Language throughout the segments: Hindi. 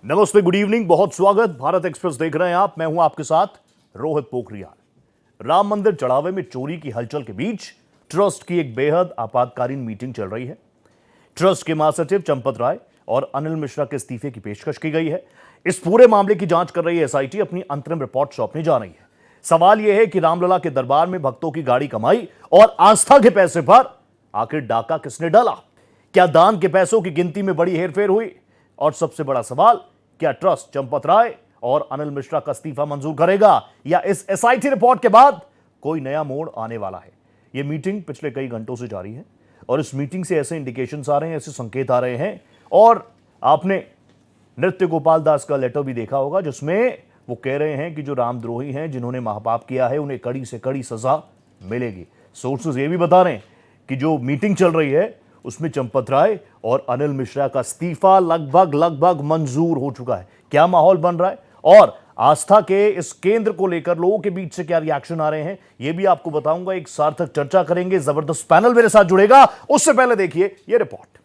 नमस्ते, गुड इवनिंग, बहुत स्वागत। भारत एक्सप्रेस देख रहे हैं आप। मैं हूं आपके साथ रोहित पोखरियाल। राम मंदिर चढ़ावे में चोरी की हलचल के बीच ट्रस्ट की एक बेहद आपातकालीन मीटिंग चल रही है। ट्रस्ट के महासचिव चंपत राय और अनिल मिश्रा के इस्तीफे की पेशकश की गई है। इस पूरे मामले की जांच कर रही एसआईटी अपनी अंतरिम रिपोर्ट सौंपने जा रही है। सवाल यह है कि रामलला के दरबार में भक्तों की गाड़ी कमाई और आस्था के पैसे पर आखिर डाका किसने डाला? क्या दान के पैसों की गिनती में बड़ी हेरफेर हुई? और सबसे बड़ा सवाल, क्या ट्रस्ट चंपत राय और अनिल मिश्रा का इस्तीफा मंजूर करेगा या इस एसआईटी रिपोर्ट के बाद कोई नया मोड़ आने वाला है? यह मीटिंग पिछले कई घंटों से जारी है और इस मीटिंग से ऐसे इंडिकेशंस आ रहे हैं, ऐसे संकेत आ रहे हैं। और आपने नृत्य गोपाल दास का लेटर भी देखा होगा जिसमें वो कह रहे हैं कि जो रामद्रोही हैं, जिन्होंने महापाप किया है, उन्हें कड़ी से कड़ी सजा मिलेगी। सोर्सेज ये भी बता रहे हैं कि जो मीटिंग चल रही है उसमें चंपत राय और अनिल मिश्रा का इस्तीफा लगभग मंजूर हो चुका है। क्या माहौल बन रहा है और आस्था के इस केंद्र को लेकर लोगों के बीच से क्या रिएक्शन आ रहे हैं, यह भी आपको बताऊंगा। एक सार्थक चर्चा करेंगे, जबरदस्त पैनल मेरे साथ जुड़ेगा। उससे पहले देखिए यह रिपोर्ट।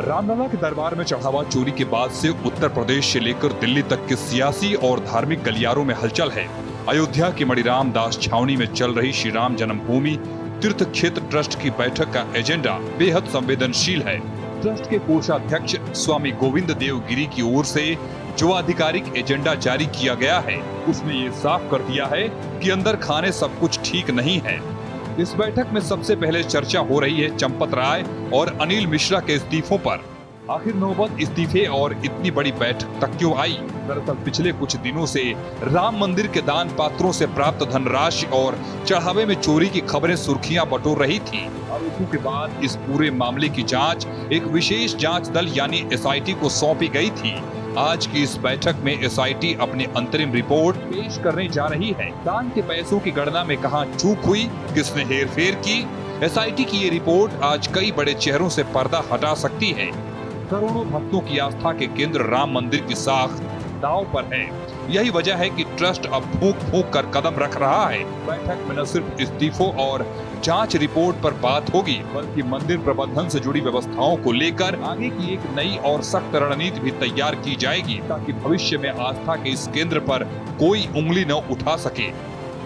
रामलला के दरबार में चढ़ावा चोरी के बाद से उत्तर प्रदेश से लेकर दिल्ली तक के सियासी और धार्मिक गलियारों में हलचल है। अयोध्या की मणिराम दास छावनी में चल रही श्री राम जन्मभूमि तीर्थ क्षेत्र ट्रस्ट की बैठक का एजेंडा बेहद संवेदनशील है। ट्रस्ट के कोषाध्यक्ष स्वामी गोविंद देव गिरी की ओर से जो आधिकारिक एजेंडा जारी किया गया है उसमें ये साफ कर दिया है कि अंदर खाने सब कुछ ठीक नहीं है। इस बैठक में सबसे पहले चर्चा हो रही है चंपत राय और अनिल मिश्रा के इस्तीफों पर। आखिर नौबत इस्तीफे और इतनी बड़ी बैठक तक क्यों आई? दरअसल पिछले कुछ दिनों से राम मंदिर के दान पात्रों से प्राप्त धनराशि और चढ़ावे में चोरी की खबरें सुर्खियां बटोर रही थी। आरोपों के बाद इस पूरे मामले की जांच एक विशेष जांच दल यानी एसआईटी को सौंपी गई थी। आज की इस बैठक में एसआईटी अपनी अंतरिम रिपोर्ट पेश करने जा रही है। दान के पैसों की गणना में कहां चूक हुई, किसने हेरफेर की, एसआईटी की ये रिपोर्ट आज कई बड़े चेहरों से पर्दा हटा सकती है। करोड़ों भक्तों की आस्था के केंद्र राम मंदिर की साख दांव पर है। यही वजह है कि ट्रस्ट अब फूंक कर कदम रख रहा है। बैठक में न सिर्फ इस्तीफों और जांच रिपोर्ट पर बात होगी बल्कि मंदिर प्रबंधन से जुड़ी व्यवस्थाओं को लेकर आगे की एक नई और सख्त रणनीति भी तैयार की जाएगी ताकि भविष्य में आस्था के इस केंद्र पर कोई उंगली न उठा सके।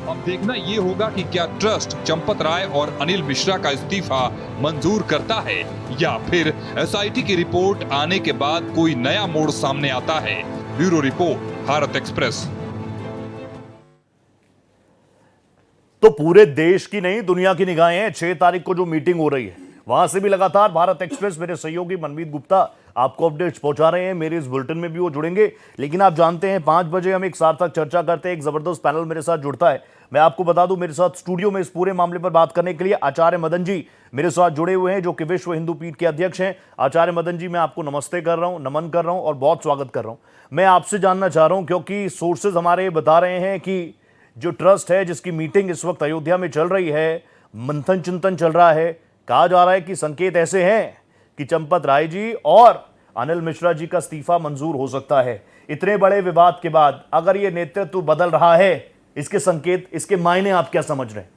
अब देखना ये होगा कि क्या ट्रस्ट चंपत राय और अनिल मिश्रा का इस्तीफा मंजूर करता है या फिर एसआईटी की रिपोर्ट आने के बाद कोई नया मोड़ सामने आता है। Bureau report, Bharat express. तो पूरे देश की नहीं, दुनिया की निगाहें हैं 6 तारीख को जो मीटिंग हो रही है, वहां से भी लगातार भारत एक्सप्रेस मेरे सहयोगी मनमीत गुप्ता आपको अपडेट्स पहुंचा रहे हैं। मेरे इस बुलेटिन में भी वो जुड़ेंगे। लेकिन आप जानते हैं 5 बजे हम एक सार्थक चर्चा करते हैं, एक जबरदस्त पैनल मेरे साथ जुड़ता है। मैं आपको बता दूं, मेरे साथ स्टूडियो में इस पूरे मामले पर बात करने के लिए आचार्य मदन जी मेरे साथ जुड़े हुए हैं, जो कि विश्व हिंदू पीठ के अध्यक्ष हैं। आचार्य मदन जी, मैं आपको नमस्ते कर रहा हूं, नमन कर रहा हूं और बहुत स्वागत कर रहा हूं। मैं आपसे जानना चाह रहा हूं, क्योंकि सोर्सेज हमारे बता रहे हैं कि जो ट्रस्ट है जिसकी मीटिंग इस वक्त अयोध्या में चल रही है, मंथन चिंतन चल रहा है। कहा जा रहा है कि संकेत ऐसे हैं कि चंपत राय जी और अनिल मिश्रा जी का इस्तीफा मंजूर हो सकता है। इतने बड़े विवाद के बाद अगर ये नेतृत्व बदल रहा है, इसके संकेत, इसके मायने आप क्या समझ रहे हैं?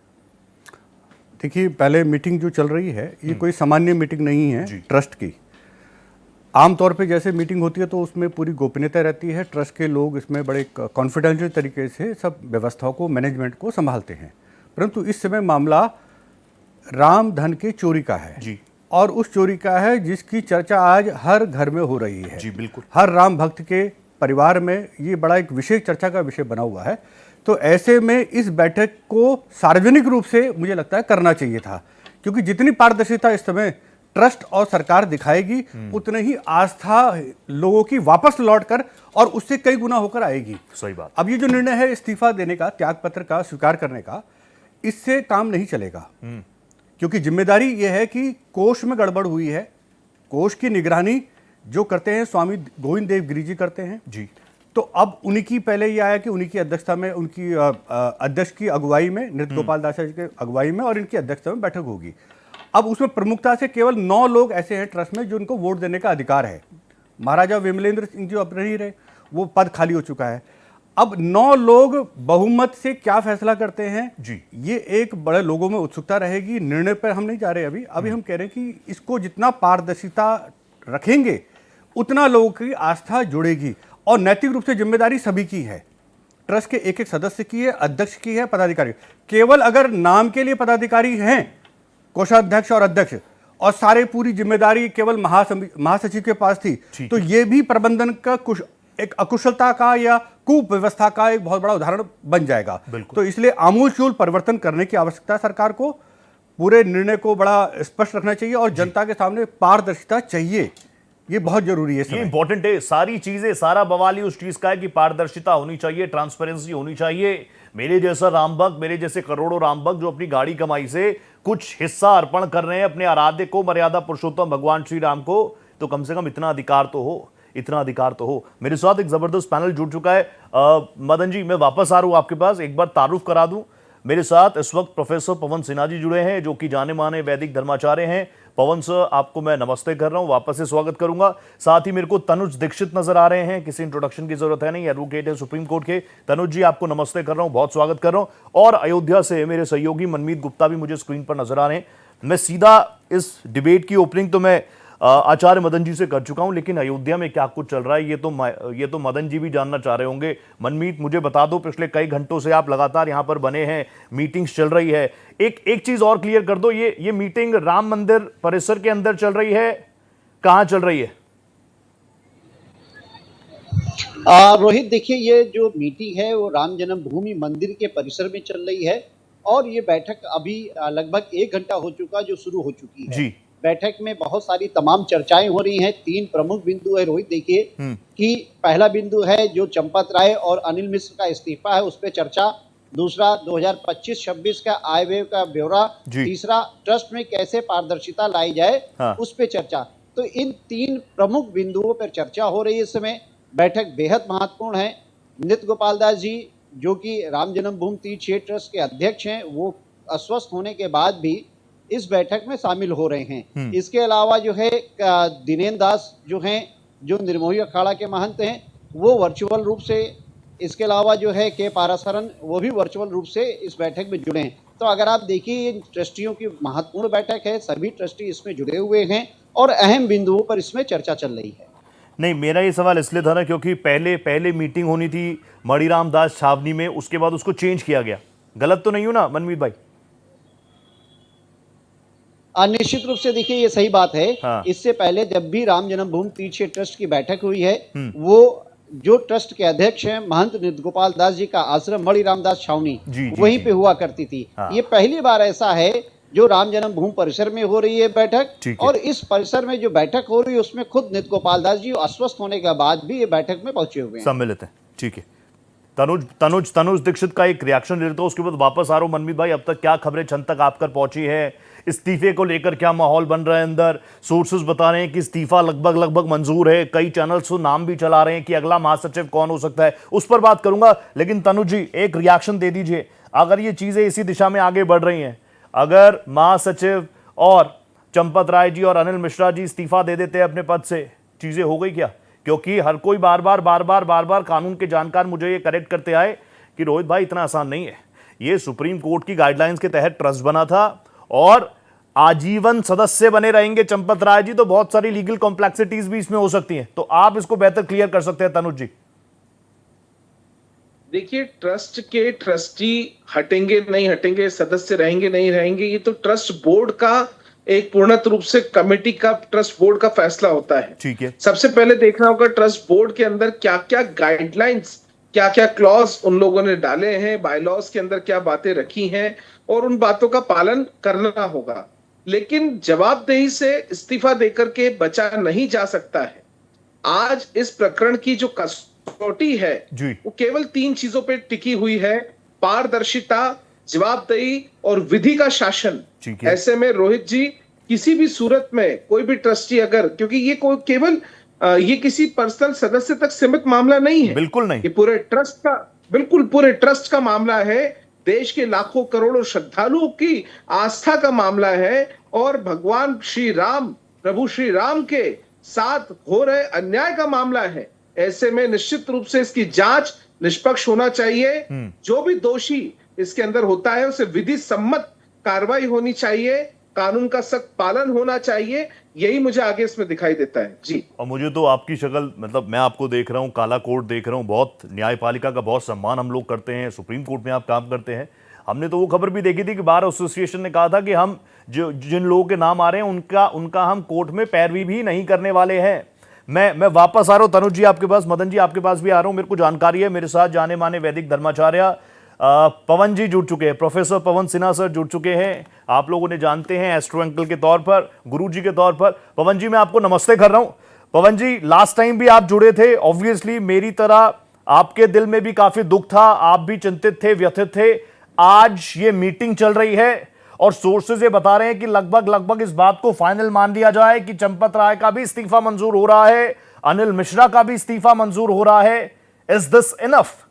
देखिए, पहले मीटिंग जो चल रही है ये कोई सामान्य मीटिंग नहीं है ट्रस्ट की। आमतौर पे जैसे मीटिंग होती है तो उसमें पूरी गोपनीयता रहती है। ट्रस्ट के लोग इसमें बड़े कॉन्फिडेंशियल तरीके से सब व्यवस्थाओं को, मैनेजमेंट को संभालते हैं। परंतु इस समय मामला राम धन के चोरी का है जी, और उस चोरी का है जिसकी चर्चा आज हर घर में हो रही है। जी बिल्कुल। हर राम भक्त के परिवार में ये बड़ा एक विशेष चर्चा का विषय बना हुआ है। तो ऐसे में इस बैठक को सार्वजनिक रूप से मुझे लगता है करना चाहिए था, क्योंकि जितनी पारदर्शिता इस समय ट्रस्ट और सरकार दिखाएगी उतने ही आस्था लोगों की वापस लौटकर और उससे कई गुना होकर आएगी। सही बात। अब ये जो निर्णय है इस्तीफा देने का, त्याग पत्र का स्वीकार करने का, इससे काम नहीं चलेगा, क्योंकि जिम्मेदारी यह है कि कोष में गड़बड़ हुई है। कोष की निगरानी जो करते हैं स्वामी गोविंद देव गिरी जी करते हैं जी। तो अब उन्हीं की, पहले ये आया कि उन्हीं की अध्यक्षता में, उनकी अध्यक्ष की अगुवाई में, नृत्य गोपाल दास जी के अगुवाई में और इनकी अध्यक्षता में बैठक होगी। अब उसमें प्रमुखता से केवल 9 लोग ऐसे हैं ट्रस्ट में जिनको वोट देने का अधिकार है। महाराजा विमलेंद्र सिंह जी अब नहीं रहे, वो पद खाली हो चुका है। अब 9 लोग बहुमत से क्या फैसला करते हैं जी, ये एक बड़े लोगों में उत्सुकता रहेगी। निर्णय पर हम नहीं जा रहे अभी हम कह रहे हैं कि इसको जितना पारदर्शिता रखेंगे उतना लोगों की आस्था जुड़ेगी और नैतिक रूप से जिम्मेदारी सभी की है। ट्रस्ट के एक एक सदस्य की है, अध्यक्ष की है, पदाधिकारी। केवल अगर नाम के लिए पदाधिकारी हैं, कोषाध्यक्ष और अध्यक्ष, और सारे पूरी जिम्मेदारी केवल महासचिव के पास थी, तो ये भी प्रबंधन का एक अकुशलता का या कुव्यवस्था का एक बहुत बड़ा उदाहरण बन जाएगा। तो इसलिए आमूलचूल परिवर्तन करने की आवश्यकता है सरकार को। पूरे निर्णय को बड़ा स्पष्ट रखना चाहिए और जनता के सामने पारदर्शिता चाहिए, ये बहुत जरूरी है। ये इंपॉर्टेंट है। सारी चीजें, सारा बवाल ही उस चीज का है कि पारदर्शिता होनी चाहिए, ट्रांसपेरेंसी होनी चाहिए। मेरे जैसा रामभक्त, मेरे जैसे करोड़ों रामभक्त जो अपनी गाड़ी कमाई से कुछ हिस्सा अर्पण कर रहे हैं अपने आराध्य को, मर्यादा पुरुषोत्तम भगवान श्री राम को, तो कम से कम इतना अधिकार तो हो, इतना अधिकार तो हो। मेरे साथ एक जबरदस्त पैनल जुड़ चुका है। मदन जी, मैं वापस आ रहा हूं आपके पास, एक बार तारुफ करा दूं। मेरे साथ इस वक्त प्रोफेसर पवन सिन्हा जी जुड़े हैं जो कि जाने माने वैदिक धर्माचार्य हैं। पवन सर, आपको मैं नमस्ते कर रहा हूं, वापस से स्वागत करूंगा। साथ ही मेरे को तनुज दीक्षित नजर आ रहे हैं, किसी इंट्रोडक्शन की जरूरत है नहीं, एडवोकेट है सुप्रीम कोर्ट के। तनुज जी, आपको नमस्ते कर रहा हूं, बहुत स्वागत कर रहा हूं। और अयोध्या से मेरे सहयोगी मनमीत गुप्ता भी मुझे स्क्रीन पर नजर आ रहे हैं। मैं सीधा इस डिबेट की ओपनिंग तो मैं आचार्य मदन जी से कर चुका हूं, लेकिन अयोध्या में क्या कुछ चल रहा है ये तो मदन जी भी जानना चाह रहे होंगे। मनमीत, मुझे बता दो, पिछले कई घंटों से आप लगातार यहां पर बने हैं, मीटिंग्स चल रही है, एक चीज और क्लियर कर दो, ये मीटिंग राम मंदिर परिसर के अंदर चल रही है, कहां चल रही है? रोहित, देखिए, ये जो मीटिंग है वो राम जन्मभूमि मंदिर के परिसर में चल रही है और ये बैठक अभी लगभग 1 घंटा हो चुका जो शुरू हो चुकी है। जी। बैठक में बहुत सारी तमाम चर्चाएं हो रही हैं। 3 प्रमुख बिंदु है रोहित। देखिए कि पहला बिंदु है जो चंपत राय और अनिल मिश्र का इस्तीफा है, उस पर चर्चा। दूसरा, 2025-26 का आय व्यय का ब्यौरा। तीसरा, ट्रस्ट में कैसे पारदर्शिता लाई जाए, उस पर चर्चा। तो इन 3 प्रमुख बिंदुओं पर चर्चा हो रही है इस समय। बैठक बेहद महत्वपूर्ण है। नित्य गोपाल दास जी, जो कि राम जन्मभूमि तीर्थ क्षेत्र ट्रस्ट के अध्यक्ष हैं, वो अस्वस्थ होने के बाद भी इस बैठक में शामिल हो रहे हैं। इसके अलावा जो है दिनेन्द्र दास जो हैं, जो निर्मोही अखाड़ा के महंत हैं, वो वर्चुअल रूप से, इसके अलावा जो है के पाराशरन, वो भी वर्चुअल रूप से इस बैठक में जुड़े हैं। तो अगर आप देखिए, इन ट्रस्टियों की महत्वपूर्ण बैठक है, सभी ट्रस्टी इसमें जुड़े हुए हैं और अहम बिंदुओं पर इसमें चर्चा चल रही है। नहीं, मेरा ये सवाल इसलिए था ना क्योंकि पहले मीटिंग होनी थी मणिराम दास छावनी में, उसके बाद उसको चेंज किया गया। गलत तो नहीं हूं ना मनमीत भाई? निश्चित रूप से देखिए, ये सही बात है। हाँ। इससे पहले जब भी राम जन्मभूमि तीर्थ क्षेत्र ट्रस्ट की बैठक हुई है, वो जो ट्रस्ट के अध्यक्ष हैं महंत नित्य गोपाल दास जी का आश्रम मणिराम दास छावनी वहीं पे हुआ करती थी। हाँ। ये पहली बार ऐसा है जो राम जन्मभूमि परिसर में हो रही है बैठक, और इस परिसर में जो बैठक हो रही है उसमें खुद नित्य गोपाल दास जी अस्वस्थ होने के बाद भी ये बैठक में पहुंचे हुए हैं, सम्मिलित है। ठीक है, तनुज दीक्षित का एक रिएक्शन ले लेता हूं, उसके बाद वापस आ रहा हूं। मनमीत भाई, अब तक क्या खबरें छन तक आप कर पहुंची है? इस्तीफे को लेकर क्या माहौल बन रहा है अंदर? सोर्सेज बता रहे हैं कि इस्तीफा लगभग मंजूर है, कई चैनल्स तो नाम भी चला रहे हैं कि अगला महासचिव कौन हो सकता है, उस पर बात करूंगा। लेकिन तनुज जी, एक रिएक्शन दे दीजिए, अगर ये चीजें इसी दिशा में आगे बढ़ रही हैं, अगर महासचिव और चंपत राय जी और अनिल मिश्रा जी इस्तीफा दे देते हैं अपने पद से, चीजें हो गई क्या? क्योंकि हर कोई बार बार कानून के जानकार मुझे ये करेक्ट करते आए कि रोहित भाई इतना आसान नहीं है, ये सुप्रीम कोर्ट की गाइडलाइंस के तहत ट्रस्ट बना था और आजीवन सदस्य बने रहेंगे चंपत राय जी, तो बहुत सारी लीगल कॉम्प्लेक्सिटीज भी इसमें हो सकती हैं। तो आप इसको बेहतर क्लियर कर सकते हैं तनुज जी। देखिए, ट्रस्ट के ट्रस्टी हटेंगे नहीं हटेंगे, सदस्य रहेंगे नहीं रहेंगे, ये तो ट्रस्ट बोर्ड का एक पूर्णत रूप से कमेटी का, ट्रस्ट बोर्ड का फैसला होता है। ठीक है, सबसे पहले देखना होगा ट्रस्ट बोर्ड के अंदर क्या क्या गाइडलाइंस, क्या क्या क्लॉज उन लोगों ने डाले हैं, बायलॉज के अंदर क्या बातें रखी हैं, और उन बातों का पालन करना होगा। लेकिन जवाबदेही से इस्तीफा देकर के बचा नहीं जा सकता है। आज इस प्रकरण की जो कसौटी है वो केवल 3 चीजों पे टिकी हुई है: पारदर्शिता, जवाबदेही और विधि का शासन। ऐसे में रोहित जी, किसी भी सूरत में कोई भी ट्रस्टी अगर, क्योंकि ये कोई केवल ये किसी पर्सनल सदस्य तक सीमित मामला नहीं है, बिल्कुल नहीं, ये पूरे ट्रस्ट का, बिल्कुल पूरे ट्रस्ट का मामला है देश के लाखों करोड़ों श्रद्धालुओं की आस्था का मामला है और भगवान श्री राम, प्रभु श्री राम के साथ हो रहे अन्याय का मामला है। ऐसे में निश्चित रूप से इसकी जांच निष्पक्ष होना चाहिए। जो भी दोषी इसके अंदर होता है उसे विधि सम्मत कार्रवाई होनी चाहिए, कानून का सख्त पालन होना चाहिए। यही मुझे आगे इसमें दिखाई देता है जी। और मुझे तो आपकी शक्ल, मतलब मैं आपको देख रहा हूँ, काला कोट देख रहा हूँ, बहुत न्यायपालिका का बहुत सम्मान हम लोग करते हैं, सुप्रीम कोर्ट में आप काम करते हैं। हमने तो वो खबर भी देखी थी कि बार एसोसिएशन ने कहा था कि हम जिन लोगों के नाम आ रहे हैं उनका हम कोर्ट में पैरवी भी नहीं करने वाले हैं। मैं वापस आ रहा हूँ तनुज जी आपके पास, मदन जी आपके पास भी आ रहा हूँ। मेरे को जानकारी है, मेरे साथ जाने माने वैदिक धर्माचार्य पवन जी जुड़ चुके हैं, प्रोफेसर पवन सिन्हा सर जुड़ चुके हैं। आप लोगों ने जानते हैं एस्ट्रो अंकल के तौर पर, गुरु जी के तौर पर। पवन जी मैं आपको नमस्ते कर रहा हूं। पवन जी, लास्ट टाइम भी आप जुड़े थे, ऑब्वियसली मेरी तरह आपके दिल में भी काफी दुख था, आप भी चिंतित थे, व्यथित थे। आज ये मीटिंग चल रही है और सोर्सेज ये बता रहे हैं कि लगभग इस बात को फाइनल मान लिया जाए कि चंपत राय का भी इस्तीफा मंजूर हो रहा है, अनिल मिश्रा का भी इस्तीफा मंजूर हो रहा है। Is this enough?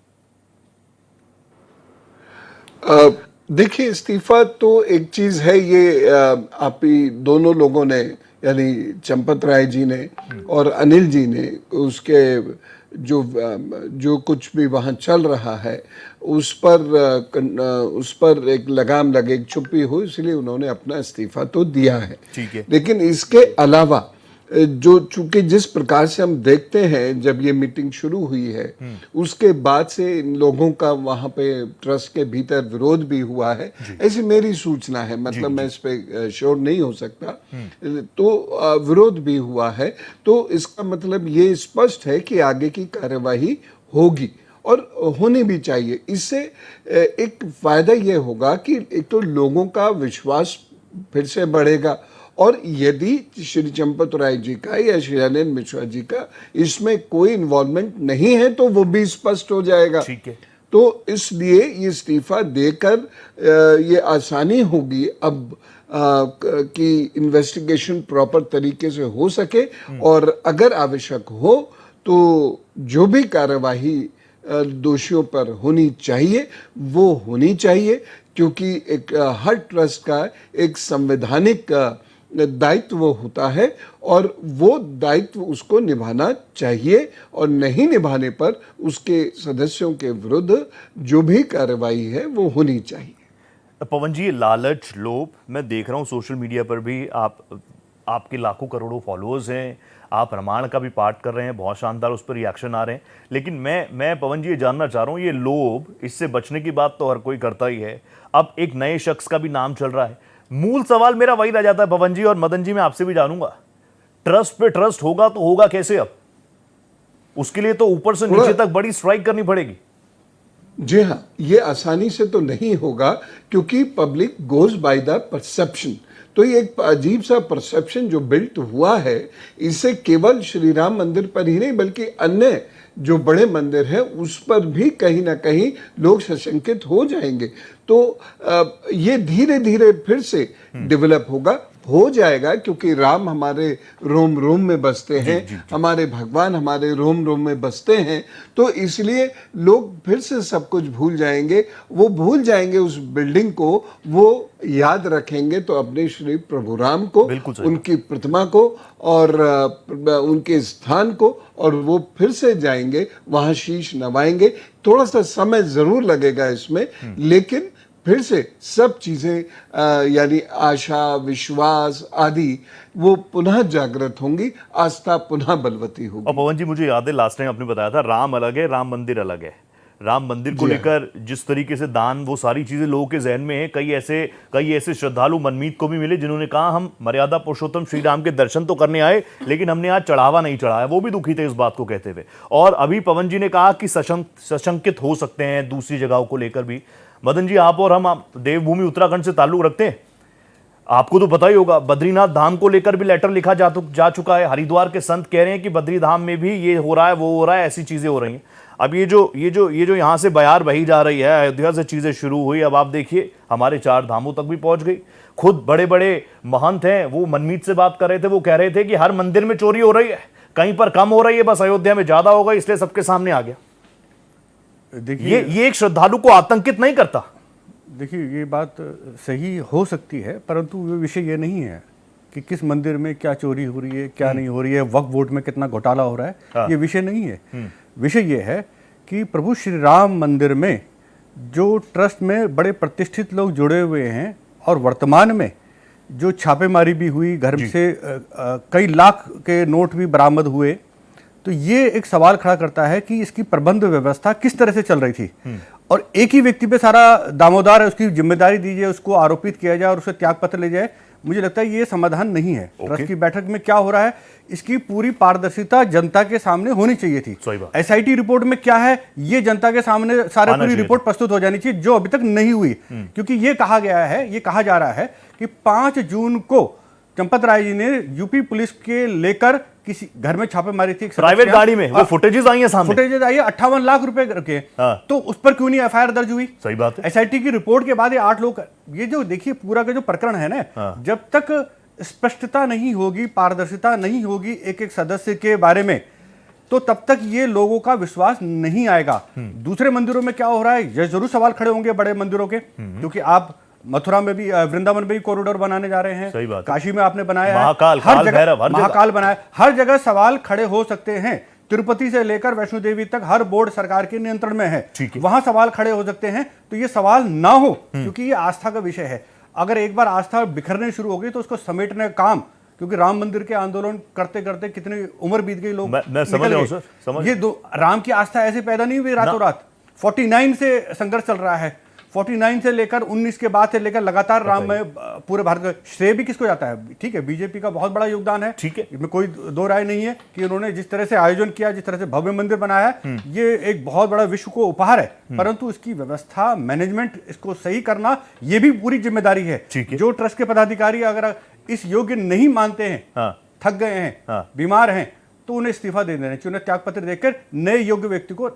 देखिए, इस्तीफा तो एक चीज है, ये आप ही दोनों लोगों ने, यानी चंपत राय जी ने और अनिल जी ने, उसके जो कुछ भी वहाँ चल रहा है उस पर एक लगाम लगे, एक चुप्पी हो, इसलिए उन्होंने अपना इस्तीफा तो दिया है। ठीक है। लेकिन इसके अलावा जो, चूंकि जिस प्रकार से हम देखते हैं जब ये मीटिंग शुरू हुई है उसके बाद से इन लोगों का वहां पे ट्रस्ट के भीतर विरोध भी हुआ है, ऐसी मेरी सूचना है। मतलब मैं इस पे श्योर नहीं हो सकता, तो विरोध भी हुआ है। तो इसका मतलब ये स्पष्ट है कि आगे की कार्यवाही होगी और होनी भी चाहिए। इससे एक फायदा ये होगा कि एक तो लोगों का विश्वास फिर से बढ़ेगा, और यदि श्री चंपत राय जी का या श्री अनिल मिश्रा जी का इसमें कोई इन्वॉल्वमेंट नहीं है तो वो भी स्पष्ट हो जाएगा। ठीक है। तो इसलिए ये इस्तीफा देकर ये आसानी होगी अब कि इन्वेस्टिगेशन प्रॉपर तरीके से हो सके, और अगर आवश्यक हो तो जो भी कार्यवाही दोषियों पर होनी चाहिए वो होनी चाहिए, क्योंकि एक हर ट्रस्ट का एक संवैधानिक दायित्व होता है और वो दायित्व उसको निभाना चाहिए, और नहीं निभाने पर उसके सदस्यों के विरुद्ध जो भी कार्रवाई है वो होनी चाहिए। पवन जी, लालच, लोभ, मैं देख रहा हूँ सोशल मीडिया पर भी आपके लाखों करोड़ों फॉलोअर्स हैं, आप रामायण का भी पाठ कर रहे हैं, बहुत शानदार उस पर रिएक्शन आ रहे हैं। लेकिन मैं पवन जी ये जानना चाह रहा हूँ, ये लोभ, इससे बचने की बात तो हर कोई करता ही है, अब एक नए शख्स का भी नाम चल रहा है। मूल सवाल मेरा वही रह जाता है पवन जी, और मदन जी मैं आपसे भी जानूंगा, ट्रस्ट पे ट्रस्ट होगा तो होगा कैसे? अब उसके लिए तो ऊपर से नीचे तक बड़ी स्ट्राइक करनी पड़ेगी। जी हाँ, ये आसानी से तो नहीं होगा, क्योंकि public goes by the perception. तो ये एक अजीब सा परसेप्शन जो बिल्ट हुआ है, इससे केवल श्री राम मंदिर पर ही नहीं बल्कि अन्य जो बड़े मंदिर हैं उस पर भी कहीं ना कहीं लोग सशंकित हो जाएंगे। तो ये धीरे धीरे फिर से डेवलप हो जाएगा, क्योंकि राम हमारे रोम रोम में बसते हैं, हमारे भगवान हमारे रोम रोम में बसते हैं। तो इसलिए लोग फिर से सब कुछ भूल जाएंगे, वो भूल जाएंगे उस बिल्डिंग को, वो याद रखेंगे तो अपने श्री प्रभु राम को, उनकी प्रतिमा को और उनके स्थान को, और वो फिर से जाएंगे वहां शीश नवाएंगे। थोड़ा सा समय जरूर लगेगा इसमें, लेकिन फिर से सब चीजें यानी आशा, विश्वास आदि वो पुनः जागृत होंगी, आस्था पुनः बलवती होगी। और पवन जी, मुझे याद है लास्ट टाइम आपने बताया था राम अलग है, राम मंदिर अलग है। राम मंदिर को लेकर जिस तरीके से दान, वो सारी चीजें लोगों के जहन में है। कई ऐसे श्रद्धालु मनमीत को भी मिले जिन्होंने कहा हम मर्यादा पुरुषोत्तम श्री राम के दर्शन तो करने आए, लेकिन हमने आज चढ़ावा नहीं चढ़ाया। वो भी दुखी थे इस बात को कहते हुए। और अभी पवन जी ने कहा कि सशंकित हो सकते हैं दूसरी जगहों को लेकर भी। मदन जी, आप और हम देवभूमि उत्तराखंड से ताल्लुक रखते हैं, आपको तो पता ही होगा, बद्रीनाथ धाम को लेकर भी लेटर लिखा जा चुका है। हरिद्वार के संत कह रहे हैं कि बद्री धाम में भी ये हो रहा है, वो हो रहा है, ऐसी चीजें हो रही हैं। अब ये जो यहाँ से बयार बही जा रही है, अयोध्या से चीजें शुरू हुई, अब आप देखिए हमारे 4 धामों तक भी पहुंच गई। खुद बड़े बड़े महंत हैं, वो मनमीत से बात कर रहे थे, वो कह रहे थे कि हर मंदिर में चोरी हो रही है, कहीं पर कम हो रही है, बस अयोध्या में ज्यादा होगा, इसलिए सबके सामने आ गया। देखिए, ये एक श्रद्धालु को आतंकित नहीं करता? देखिए, ये बात सही हो सकती है, परंतु ये विषय ये नहीं है कि किस मंदिर में क्या चोरी हो रही है, क्या नहीं हो रही है, वक्फ बोर्ड में कितना घोटाला हो रहा है। हाँ। ये विषय नहीं है। विषय ये है कि प्रभु श्री राम मंदिर में जो ट्रस्ट में बड़े प्रतिष्ठित लोग जुड़े हुए हैं और वर्तमान में जो छापेमारी भी हुई, घर से कई लाख के नोट भी बरामद हुए, तो ये एक सवाल खड़ा करता है कि इसकी प्रबंध व्यवस्था किस तरह से चल रही थी। और एक ही व्यक्ति पे सारा दामोदार है, उसकी जिम्मेदारी दीजिए, उसको आरोपित किया जाए और उसे त्याग पत्र ले जाए, मुझे लगता है ये समाधान नहीं है। ट्रस्ट की बैठक में क्या हो रहा है, इसकी पूरी पारदर्शिता जनता के सामने होनी चाहिए थी। सही बात। एसआईटी रिपोर्ट में क्या है, ये जनता के सामने सारे पूरी रिपोर्ट प्रस्तुत हो जानी चाहिए, जो अभी तक नहीं हुई। क्योंकि ये कहा गया है, ये कहा जा रहा है कि 5 जून को चंपत राय जी ने यूपी पुलिस के लेकर किसी घर में छापेमारी थी, प्राइवेट गाड़ी में, वो फुटेजेस आई हैं सामने, फुटेजेस आई है, 58 लाख रुपए रखे। हाँ। तो उस पर क्यों नहीं एफआईआर दर्ज हुई? सही बात है। एसआईटी की रिपोर्ट के बाद ये 8 लोग, ये जो देखिए पूरा का जो प्रकरण है ना, हाँ। जब तक स्पष्टता नहीं होगी, पारदर्शिता नहीं होगी एक एक सदस्य के बारे में, तो तब तक ये लोगों का विश्वास नहीं आएगा। दूसरे मंदिरों में क्या हो रहा है, ये जरूर सवाल खड़े होंगे बड़े मंदिरों के, क्योंकि आप मथुरा में भी, वृंदावन में भी कॉरिडोर बनाने जा रहे हैं। सही बात है। काशी में आपने बनाया है, महाकाल, हर काल जगह भैरव, हर जगह। महाकाल बनाया, हर जगह सवाल खड़े हो सकते हैं। तिरुपति से लेकर वैष्णो देवी तक हर बोर्ड सरकार के नियंत्रण में है, ठीक है। वहां सवाल खड़े हो सकते हैं। तो ये सवाल ना हो, क्योंकि ये आस्था का विषय है। अगर एक बार आस्था बिखरने शुरू हो गई तो उसको समेटने का काम, क्योंकि राम मंदिर के आंदोलन करते करते कितनी उम्र बीत गई, लोग मैं समझ रहा हूं सर, समझ। ये राम की आस्था ऐसे पैदा नहीं हुई रातों रात। 49 से संघर्ष चल रहा है, 49 से लेकर 19 के बाद से लेकर लगातार राम में पूरे भारत का श्रेय भी किसको जाता है? ठीक है, बीजेपी का बहुत बड़ा योगदान है, ठीक है, इसमें कोई दो राय नहीं है कि उन्होंने जिस तरह से आयोजन किया, जिस तरह से भव्य मंदिर बनाया है, ये एक बहुत बड़ा विश्व को उपहार है। परंतु इसकी व्यवस्था, मैनेजमेंट, इसको सही करना, ये भी पूरी जिम्मेदारी है। जो ट्रस्ट के पदाधिकारी अगर इस योग्य नहीं मानते हैं, हाँ। थक गए हैं, हाँ। बीमार हैं, तो उन्हें इस्तीफा दे देना चाहिए, उन्हें त्यागपत्र देकर नए योग्य व्यक्ति को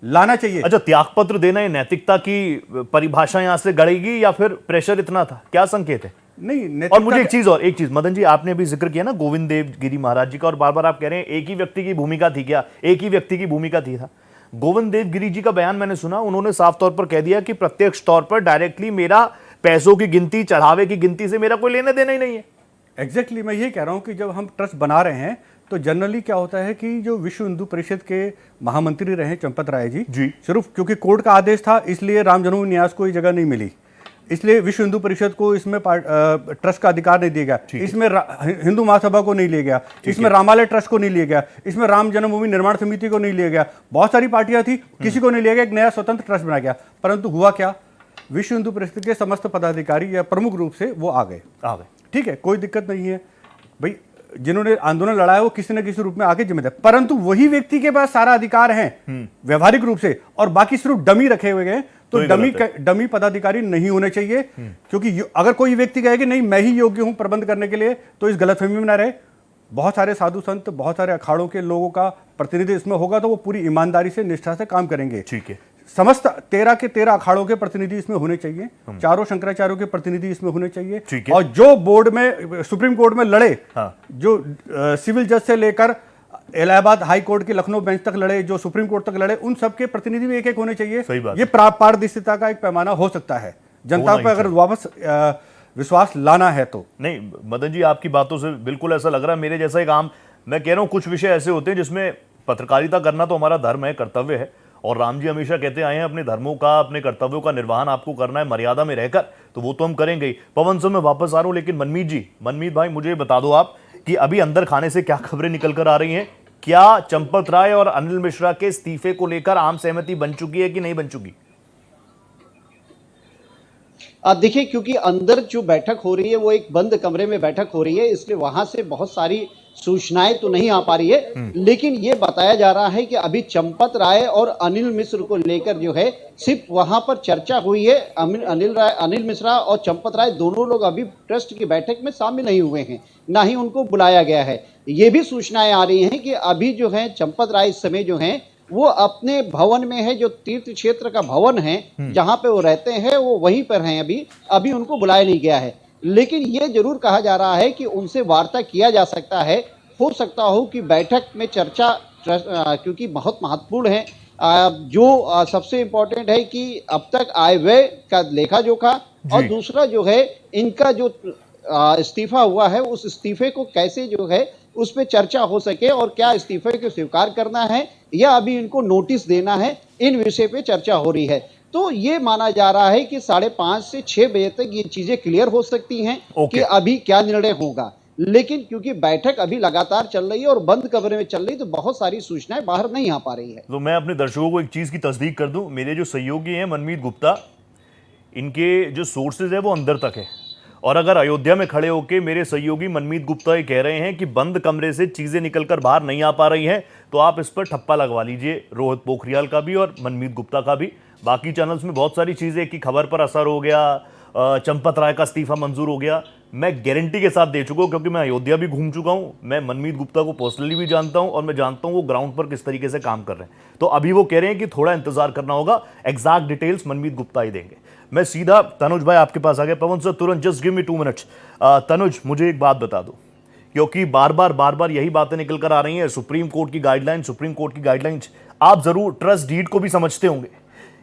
लाना चाहिए। अच्छा, त्यागपत्र देना ये नैतिकता की परिभाषा यहां से गड़ेगी या फिर प्रेशर इतना था, क्या संकेत है? नहीं, और मुझे एक चीज मदन जी, आपने भी जिक्र किया ना गोविंद देव गिरी महाराज जी का, और बार बार आप कह रहे हैं एक ही व्यक्ति की भूमिका थी, क्या एक ही व्यक्ति की भूमिका थी? था गोविंद देव गिरी जी का बयान मैंने सुना, उन्होंने साफ तौर पर कह दिया कि प्रत्यक्ष तौर पर डायरेक्टली मेरा पैसों की गिनती, चढ़ावे की गिनती से मेरा कोई लेना देना ही नहीं है। एग्जैक्टली मैं ये कह रहा हूं कि जब हम ट्रस्ट बना रहे हैं तो जनरली क्या होता है कि जो विश्व हिंदू परिषद के महामंत्री रहे चंपत राय जी सिर्फ क्योंकि कोर्ट का आदेश था, इसलिए राम जन्मभूमि न्यास को ये जगह नहीं मिली, इसलिए विश्व हिंदू परिषद को इसमें ट्रस्ट का अधिकार नहीं दिया गया, इसमें हिंदू महासभा को नहीं लिया गया, इसमें रामालय ट्रस्ट को नहीं लिया गया, इसमें राम जन्मभूमि निर्माण समिति को नहीं लिया गया, बहुत सारी पार्टियां थी, किसी को नहीं लिया गया, एक नया स्वतंत्र ट्रस्ट बनाया गया। परंतु हुआ क्या, विश्व हिंदू परिषद के समस्त पदाधिकारी या प्रमुख रूप से वो आ गए। ठीक है, कोई दिक्कत नहीं है भाई, जिन्होंने आंदोलन लड़ाया वो किसी न किसी रूप में आके जिम्मेदार, परंतु वही व्यक्ति के पास सारा अधिकार है व्यवहारिक रूप से, और बाकी सिर्फ डमी रखे हुए गए। तो डमी पदाधिकारी नहीं होने चाहिए, क्योंकि अगर कोई व्यक्ति कहे कि नहीं मैं ही योग्य हूं प्रबंध करने के लिए, तो इस गलतफहमी में ना रहे। बहुत सारे साधु संत, बहुत सारे अखाड़ों के लोगों का प्रतिनिधि इसमें होगा, तो वो पूरी ईमानदारी से, निष्ठा से काम करेंगे। ठीक है, समस्त 13 के 13 अखाड़ों के प्रतिनिधि इसमें होने चाहिए, चारों शंकराचार्यों के प्रतिनिधि इसमें होने चाहिए, और जो बोर्ड में, सुप्रीम कोर्ट में लड़े, जो सिविल जज से लेकर इलाहाबाद हाई कोर्ट के लखनऊ बेंच तक लड़े, जो सुप्रीम कोर्ट तक लड़े, उन सबके प्रतिनिधि भी एक एक होने चाहिए। ये पारदर्शिता का एक पैमाना हो सकता है जनता पर, अगर वापस विश्वास लाना है तो। नहीं मदन जी, आपकी बातों से बिल्कुल ऐसा लग रहा है मेरे जैसा एक आम, मैं कह रहा हूं कुछ विषय ऐसे होते हैं जिसमें पत्रकारिता करना तो हमारा धर्म है, कर्तव्य है, और राम जी हमेशा कहते आए हैं अपने धर्मों का, अपने कर्तव्यों का निर्वहन आपको करना है मर्यादा में रहकर, तो वो तो हम करेंगे ही। पवन सर मैं वापस आ रहा हूं, लेकिन मनमीत भाई मुझे बता दो आप कि अभी अंदर खाने से क्या खबरें निकल कर आ रही हैं? क्या चंपत राय और अनिल मिश्रा के इस्तीफे को लेकर आम सहमति बन चुकी है कि नहीं बन चुकी? देखिए, क्योंकि अंदर जो बैठक हो रही है वो एक बंद कमरे में बैठक हो रही है, इसलिए वहां से बहुत सारी सूचनाएं तो नहीं आ पा रही है, लेकिन ये बताया जा रहा है कि अभी चंपत राय और अनिल मिश्र को लेकर जो है सिर्फ वहां पर चर्चा हुई है। अनिल मिश्रा और चंपत राय दोनों लोग अभी ट्रस्ट की बैठक में शामिल नहीं हुए हैं, ना ही उनको बुलाया गया है। ये भी सूचनाएं आ रही हैं कि अभी जो है चंपत राय इस समय जो है वो अपने भवन में है, जो तीर्थ क्षेत्र का भवन है जहां पे वो रहते हैं, वो वहीं पर हैं। अभी उनको बुलाया नहीं गया है, लेकिन ये जरूर कहा जा रहा है कि उनसे वार्ता किया जा सकता है। हो सकता हो कि बैठक में चर्चा, क्योंकि बहुत महत्वपूर्ण है, जो सबसे इम्पोर्टेंट है कि अब तक आय व्यय का लेखा जोखा, और जी। दूसरा जो है इनका जो इस्तीफा हुआ है उस इस्तीफे को कैसे जो है उस पर चर्चा हो सके, और क्या इस्तीफे को स्वीकार करना है या अभी इनको नोटिस देना है, इन विषय पे चर्चा हो रही है। तो ये माना जा रहा है कि 5:30 से 6 बजे तक ये चीजें क्लियर हो सकती हैं ओके। कि अभी क्या निर्णय होगा। लेकिन क्योंकि बैठक अभी लगातार चल रही है और बंद कमरे में चल रही है, तो बहुत सारी सूचनाएं बाहर नहीं आ पा रही है। तो मैं अपने दर्शकों को एक चीज की तस्दीक कर दूं, मेरे जो सहयोगी हैं मनमीत गुप्ता, इनके जो सोर्सेज है वो अंदर तक है, और अगर अयोध्या में खड़े होकर मेरे सहयोगी मनमीत गुप्ता ये कह रहे हैं कि बंद कमरे से चीजें निकलकर बाहर नहीं आ पा रही हैं, तो आप इस पर ठप्पा लगवा लीजिए, रोहित पोखरियाल का भी और मनमीत गुप्ता का भी। बाकी चैनल्स में बहुत सारी चीजें कि खबर पर असर हो गया, चंपत राय का इस्तीफा मंजूर हो गया, मैं गारंटी के साथ दे चुका हूं, क्योंकि मैं अयोध्या भी घूम चुका हूं, मैं मनमीत गुप्ता को पर्सनली भी जानता हूं, और मैं जानता हूं वो ग्राउंड पर किस तरीके से काम कर रहे हैं। तो अभी वो कह रहे हैं कि थोड़ा इंतजार करना होगा, एग्जैक्ट डिटेल्स मनमीत गुप्ता ही देंगे। मैं सीधा तनुज भाई आपके पास आ गया। पवन सर तुरंत just give me 2 minutes. Tanuj, मुझे एक बात बता दो, क्योंकि बार बार यही बातें निकल कर आ रही हैं, सुप्रीम कोर्ट की गाइडलाइंस। आप जरूर ट्रस्ट डीड को भी समझते होंगे,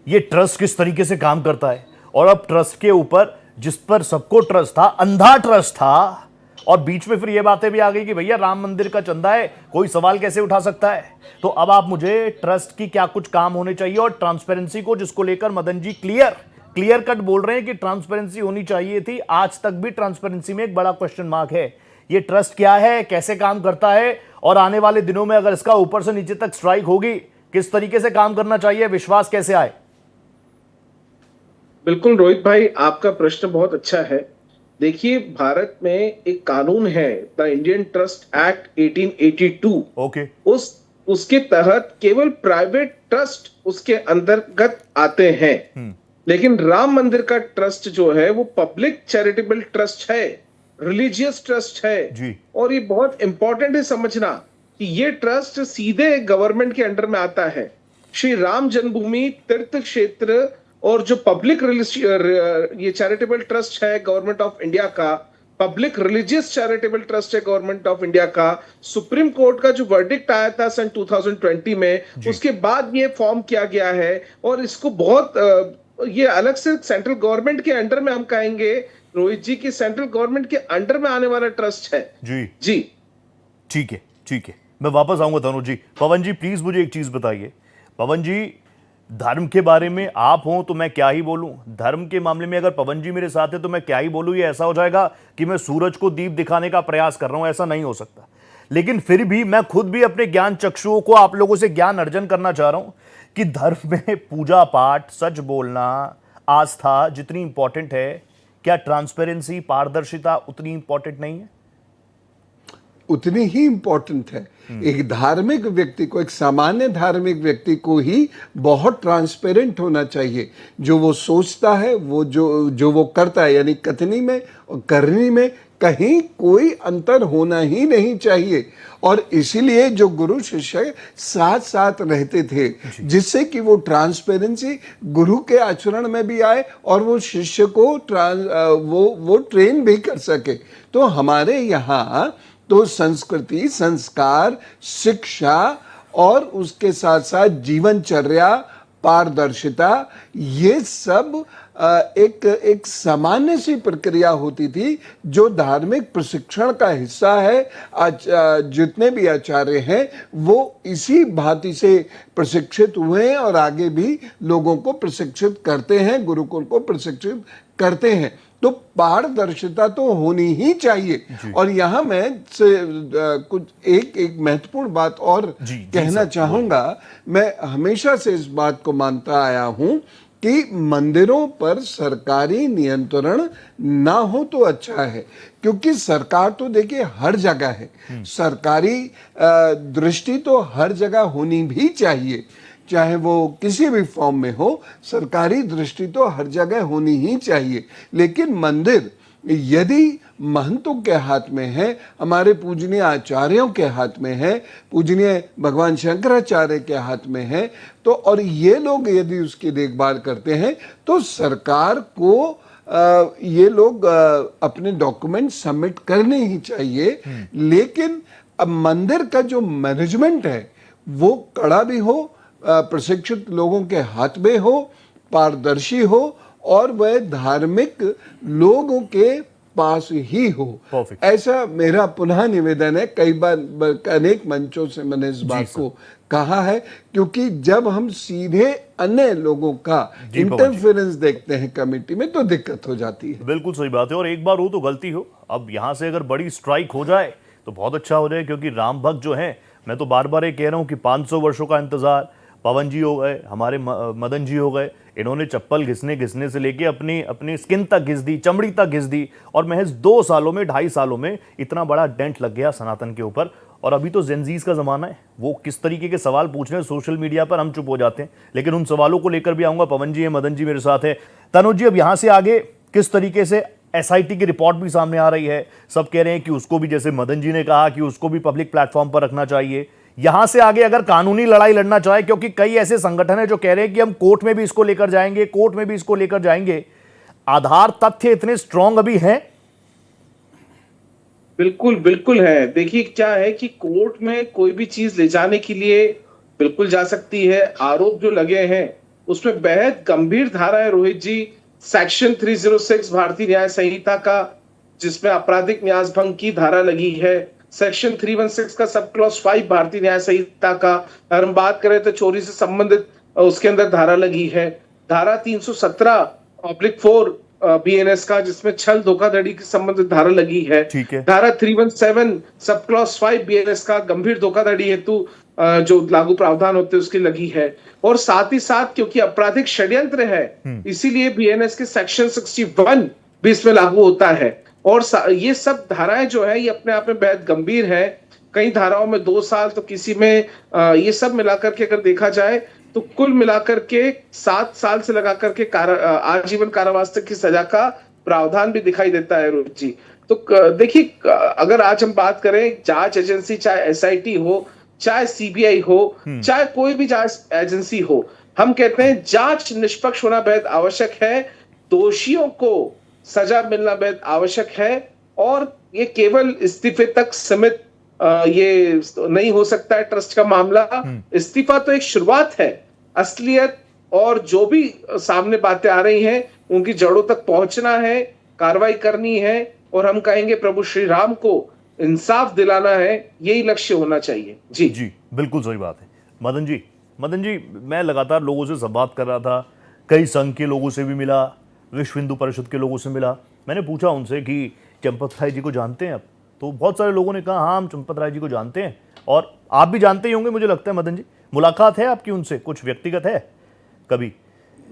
ये ट्रस्ट किस तरीके से काम करता है, और अब ट्रस्ट के ऊपर जिस पर सबको ट्रस्ट था, अंधा ट्रस्ट था, और बीच में फिर ये बातें भी आ गई कि भैया राम मंदिर का चंदा है, कोई सवाल कैसे उठा सकता है। तो अब आप मुझे ट्रस्ट की क्या कुछ काम होने चाहिए, और ट्रांसपेरेंसी को जिसको लेकर मदन जी क्लियर कट बोल रहे हैं कि ट्रांसपेरेंसी होनी चाहिए थी, आज तक भी ट्रांसपेरेंसी में एक बड़ा क्वेश्चन मार्क है। ये ट्रस्ट क्या है, कैसे काम करता है, और आने वाले दिनों में अगर इसका ऊपर से नीचे तक स्ट्राइक होगी, किस तरीके से काम करना चाहिए, विश्वास कैसे आए। बिल्कुल रोहित भाई, आपका प्रश्न बहुत अच्छा है। देखिए, भारत में एक कानून है, the Indian trust act 1882। Okay. उसके तहत केवल प्राइवेट ट्रस्ट उसके अंतर्गत आते हैं। लेकिन राम मंदिर का ट्रस्ट जो है वो पब्लिक चैरिटेबल ट्रस्ट है, रिलीजियस ट्रस्ट है जी। और ये बहुत इंपॉर्टेंट है समझना कि ये ट्रस्ट सीधे गवर्नमेंट के अंडर में आता है। श्री राम जन्मभूमि तीर्थ क्षेत्र और जो पब्लिक ये चैरिटेबल ट्रस्ट है गवर्नमेंट ऑफ इंडिया का, पब्लिक रिलीजियस चैरिटेबल ट्रस्ट है गवर्नमेंट ऑफ इंडिया का, सुप्रीम कोर्ट का जो वर्डिक्ट आया था सन 2020 में, उसके बाद ये फॉर्म किया गया है, और इसको बहुत ये अलग से सेंट्रल गवर्नमेंट के अंडर में, हम कहेंगे रोहित जी की सेंट्रल गवर्नमेंट के अंडर में आने वाला ट्रस्ट है। जी ठीक है, मैं वापस आऊंगा तनुज जी। पवन जी प्लीज मुझे एक चीज बताइए। पवन जी, धर्म के बारे में आप हो तो मैं क्या ही बोलूं, धर्म के मामले में अगर पवन जी मेरे साथ है तो मैं क्या ही बोलूं। ये ऐसा हो जाएगा कि मैं सूरज को दीप दिखाने का प्रयास कर रहा हूं, ऐसा नहीं हो सकता। लेकिन फिर भी मैं खुद भी अपने ज्ञान चक्षुओं को आप लोगों से ज्ञान अर्जन करना चाह रहा हूं कि धर्म में पूजा पाठ, सच बोलना, आस्था जितनी इंपॉर्टेंट है, क्या ट्रांसपेरेंसी, पारदर्शिता उतनी इंपॉर्टेंट नहीं है? उतनी ही इंपॉर्टेंट है। एक धार्मिक व्यक्ति को, एक सामान्य धार्मिक व्यक्ति को ही बहुत ट्रांसपेरेंट होना चाहिए। जो वो सोचता है, वो जो वो करता है, यानी कथनी में और करनी में कहीं कोई अंतर होना ही नहीं चाहिए। और इसीलिए जो गुरु शिष्य साथ साथ रहते थे, जिससे कि वो ट्रांसपेरेंसी गुरु के आचरण में भी आए और वो शिष्य को वो ट्रेन भी कर सके। तो हमारे यहाँ तो संस्कृति, संस्कार, शिक्षा और उसके साथ साथ जीवनचर्या, पारदर्शिता, ये सब एक सामान्य सी प्रक्रिया होती थी जो धार्मिक प्रशिक्षण का हिस्सा है। आज जितने भी आचार्य हैं वो इसी भांति से प्रशिक्षित हुए हैं और आगे भी लोगों को प्रशिक्षित करते हैं, गुरुकुल को प्रशिक्षित करते हैं। तो पारदर्शिता तो होनी ही चाहिए। और यहाँ मैं कुछ एक महत्वपूर्ण बात और कहना चाहूंगा। मैं हमेशा से इस बात को मानता आया हूं कि मंदिरों पर सरकारी नियंत्रण ना हो तो अच्छा है, क्योंकि सरकार तो देखिए हर जगह है, सरकारी दृष्टि तो हर जगह होनी भी चाहिए, चाहे वो किसी भी फॉर्म में हो। सरकारी दृष्टि तो हर जगह होनी ही चाहिए। लेकिन मंदिर यदि महंतों के हाथ में है, हमारे पूजनीय आचार्यों के हाथ में है, पूजनीय भगवान शंकराचार्य के हाथ में है, तो और ये लोग यदि उसकी देखभाल करते हैं तो सरकार को ये लोग अपने डॉक्यूमेंट सबमिट करने ही चाहिए। लेकिन अब मंदिर का जो मैनेजमेंट है वो कड़ा भी हो, प्रशिक्षित लोगों के हाथ में हो, पारदर्शी हो और वह धार्मिक लोगों के पास ही हो। Perfect. ऐसा मेरा पुनः निवेदन है। कई बार अनेक मंचों से मैंने इस बात को कहा है, क्योंकि जब हम सीधे अन्य लोगों का इंटरफेरेंस देखते हैं कमेटी में तो दिक्कत हो जाती है। बिल्कुल सही बात है, और एक बार हो तो गलती हो। अब यहाँ से अगर बड़ी स्ट्राइक हो जाए तो बहुत अच्छा हो जाए, क्योंकि राम भक्त जो हैं, मैं तो बार बार ये कह रहा हूँ कि 500 वर्षों का इंतजार, पवन जी हो गए, हमारे मदन जी हो गए, इन्होंने चप्पल घिसने से लेके अपनी स्किन तक घिस दी, चमड़ी तक घिस दी, और महज 2 सालों में 2.5 सालों में इतना बड़ा डेंट लग गया सनातन के ऊपर। और अभी तो जेनजीज का ज़माना है, वो किस तरीके के सवाल पूछ रहे हैं सोशल मीडिया पर, हम चुप हो जाते हैं, लेकिन उन सवालों को लेकर भी आऊँगा। पवन जी है, मदन जी मेरे साथ है। तनुज जी, अब यहाँ से आगे किस तरीके से एसआईटी की रिपोर्ट भी सामने आ रही है, सब कह रहे हैं कि उसको भी, जैसे मदन जी ने कहा कि उसको भी पब्लिक प्लेटफॉर्म पर रखना चाहिए। यहां से आगे अगर कानूनी लड़ाई लड़ना चाहे, क्योंकि कई ऐसे संगठन हैं जो कह रहे हैं कि हम कोर्ट में भी इसको लेकर जाएंगे, कोर्ट में भी इसको लेकर जाएंगे, आधार तथ्य इतने स्ट्रांग अभी हैं? बिल्कुल बिल्कुल है। देखिए क्या है कि कोर्ट में कोई भी चीज ले जाने के लिए बिल्कुल जा सकती है। आरोप जो लगे हैं उसमें बेहद गंभीर धारा है रोहित जी। सेक्शन 306 भारतीय न्याय संहिता का, जिसमें आपराधिक न्यास भंग की धारा लगी है। सेक्शन 316 का सब क्लॉज 5 भारतीय न्याय संहिता का, अगर हम बात करें तो चोरी से संबंधित उसके अंदर धारा लगी है। धारा 317/4 बीएनएस का, जिसमें छल धोखाधड़ी के संबंधित धारा लगी है। ठीक है। धारा 317 सब क्लॉज 5 बीएनएस का गंभीर धोखाधड़ी हेतु जो लागू प्रावधान होते हैं उसकी लगी है। और साथ ही साथ क्योंकि आपराधिक षड्यंत्र है, इसीलिए बीएनएस के सेक्शन 61 भी इसमें लागू होता है। और ये सब धाराएं जो है ये अपने आप में बेहद गंभीर है। कई धाराओं में 2 साल, तो किसी में ये सब मिलाकर के अगर देखा जाए तो कुल मिलाकर के 7 साल से लगा करके आजीवन कारावास तक की सजा का प्रावधान भी दिखाई देता है रोहित जी। तो देखिए, अगर आज हम बात करें, जांच एजेंसी चाहे एसआईटी हो, चाहे सीबीआई हो, चाहे कोई भी जांच एजेंसी हो, हम कहते हैं जांच निष्पक्ष होना बेहद आवश्यक है। दोषियों को सजा मिलना बेहद आवश्यक है, और ये केवल इस्तीफे तक सीमित ये नहीं हो सकता है ट्रस्ट का मामला। इस्तीफा तो एक शुरुआत है। असलियत और जो भी सामने बातें आ रही हैं उनकी जड़ों तक पहुंचना है, कार्रवाई करनी है, और हम कहेंगे प्रभु श्री राम को इंसाफ दिलाना है, यही लक्ष्य होना चाहिए। जी जी, बिल्कुल सही बात है। मदन जी, मैं लगातार लोगों से संवाद कर रहा था, कई संघ के लोगों से भी मिला, विश्व हिंदू परिषद के लोगों से मिला। मैंने पूछा उनसे कि चंपत राय जी को जानते हैं आप? तो बहुत सारे लोगों ने कहा हाँ, हम चंपत राय जी को जानते हैं, और आप भी जानते ही होंगे मुझे लगता है। मदन जी, मुलाकात है आपकी उनसे, कुछ व्यक्तिगत है कभी?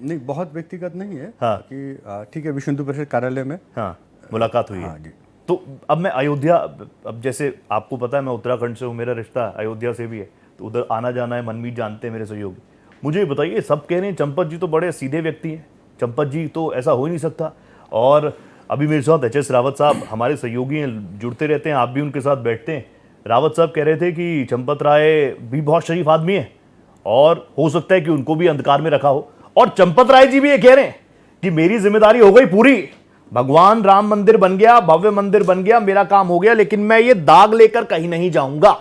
नहीं, बहुत व्यक्तिगत नहीं है। हाँ। कि ठीक है, विश्व हिंदू परिषद कार्यालय में हाँ, मुलाकात हुई है। हाँ जी। तो अब मैं अयोध्या, अब जैसे आपको पता है मैं उत्तराखंड से हूँ, मेरा रिश्ता अयोध्या से भी है, तो उधर आना जाना है। मनमीत जानते हैं मेरे सहयोगी। मुझे बताइए, सब कह रहे हैं चंपत जी तो बड़े सीधे व्यक्ति हैं, चंपत जी तो ऐसा हो ही नहीं सकता। और अभी मेरे साथ एच.एस. रावत साहब हमारे सहयोगी हैं, जुड़ते रहते हैं, आप भी उनके साथ बैठते हैं। रावत साहब कह रहे थे कि चंपत राय भी बहुत शरीफ आदमी है, और हो सकता है कि उनको भी अंधकार में रखा हो। और चंपत राय जी भी ये कह रहे हैं कि मेरी जिम्मेदारी हो गई पूरी, भगवान राम मंदिर बन गया, भव्य मंदिर बन गया, मेरा काम हो गया, लेकिन मैं ये दाग लेकर कहीं नहीं जाऊंगा।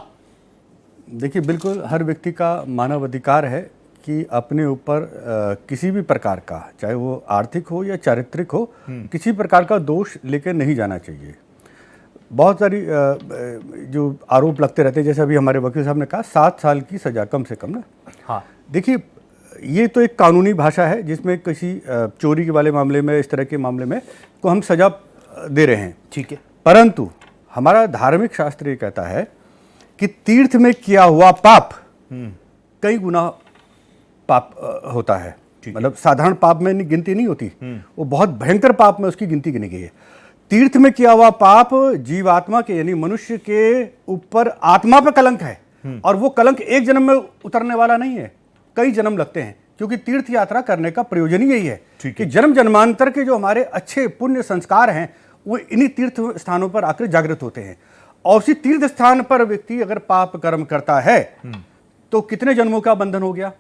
देखिए, बिल्कुल हर व्यक्ति का मानव अधिकार है कि अपने ऊपर किसी भी प्रकार का, चाहे वो आर्थिक हो या चारित्रिक हो, किसी प्रकार का दोष लेकर नहीं जाना चाहिए। बहुत सारी जो आरोप लगते रहते हैं, जैसे अभी हमारे वकील साहब ने कहा 7 साल की सज़ा कम से कम ना। हाँ, देखिए, ये तो एक कानूनी भाषा है जिसमें किसी चोरी के वाले मामले में, इस तरह के मामले में को हम सज़ा दे रहे हैं, ठीक है। परंतु हमारा धार्मिक शास्त्र ये कहता है कि तीर्थ में किया हुआ पाप कई गुना पाप होता है। मतलब साधारण पाप में गिनती नहीं होती, वो बहुत भयंकर पाप में उसकी गिनती गिनी गई है। तीर्थ में किया हुआ पाप जीवात्मा के, यानी मनुष्य के ऊपर आत्मा पर कलंक है, और वो कलंक एक जन्म में उतरने वाला नहीं है, कई जन्म लगते हैं, क्योंकि तीर्थ यात्रा करने का प्रयोजन ही यही है कि जन्म जन्मांतर के जो हमारे अच्छे पुण्य संस्कार हैं वो इन्हीं तीर्थ स्थानों पर आकर जागृत होते हैं। और उसी तीर्थ स्थान पर व्यक्ति अगर पाप कर्म करता है तो कितने जन्मों का बंधन हो गया?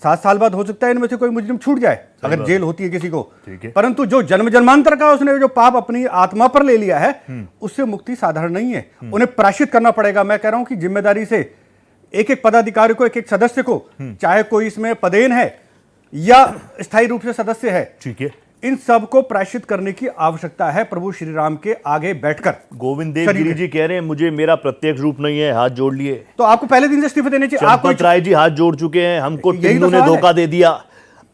7 साल बाद हो सकता है इनमें से कोई मुजरिम छूट जाए अगर जेल होती है किसी को, परंतु जो जन्म जन्मांतर का उसने जो पाप अपनी आत्मा पर ले लिया है उससे मुक्ति साधारण नहीं है, उन्हें प्रायश्चित करना पड़ेगा। मैं कह रहा हूं कि जिम्मेदारी से एक एक पदाधिकारी को, एक एक सदस्य को, चाहे कोई इसमें पदेन है या स्थायी रूप से सदस्य है, ठीक है, इन सब को प्रायश्चित करने की आवश्यकता है प्रभु श्री राम के आगे बैठकर। गोविंद देव गिरी जी कह रहे हैं मुझे मेरा प्रत्यक्ष रूप नहीं है, हाथ जोड़ लिए। तो आपको पहले दिन से इस्तीफा देने चाहिए। चंपत राय जी हाथ जोड़ चुके हैं, हमको यही तो टिंडू ने सवाल है। धोखा दे दिया,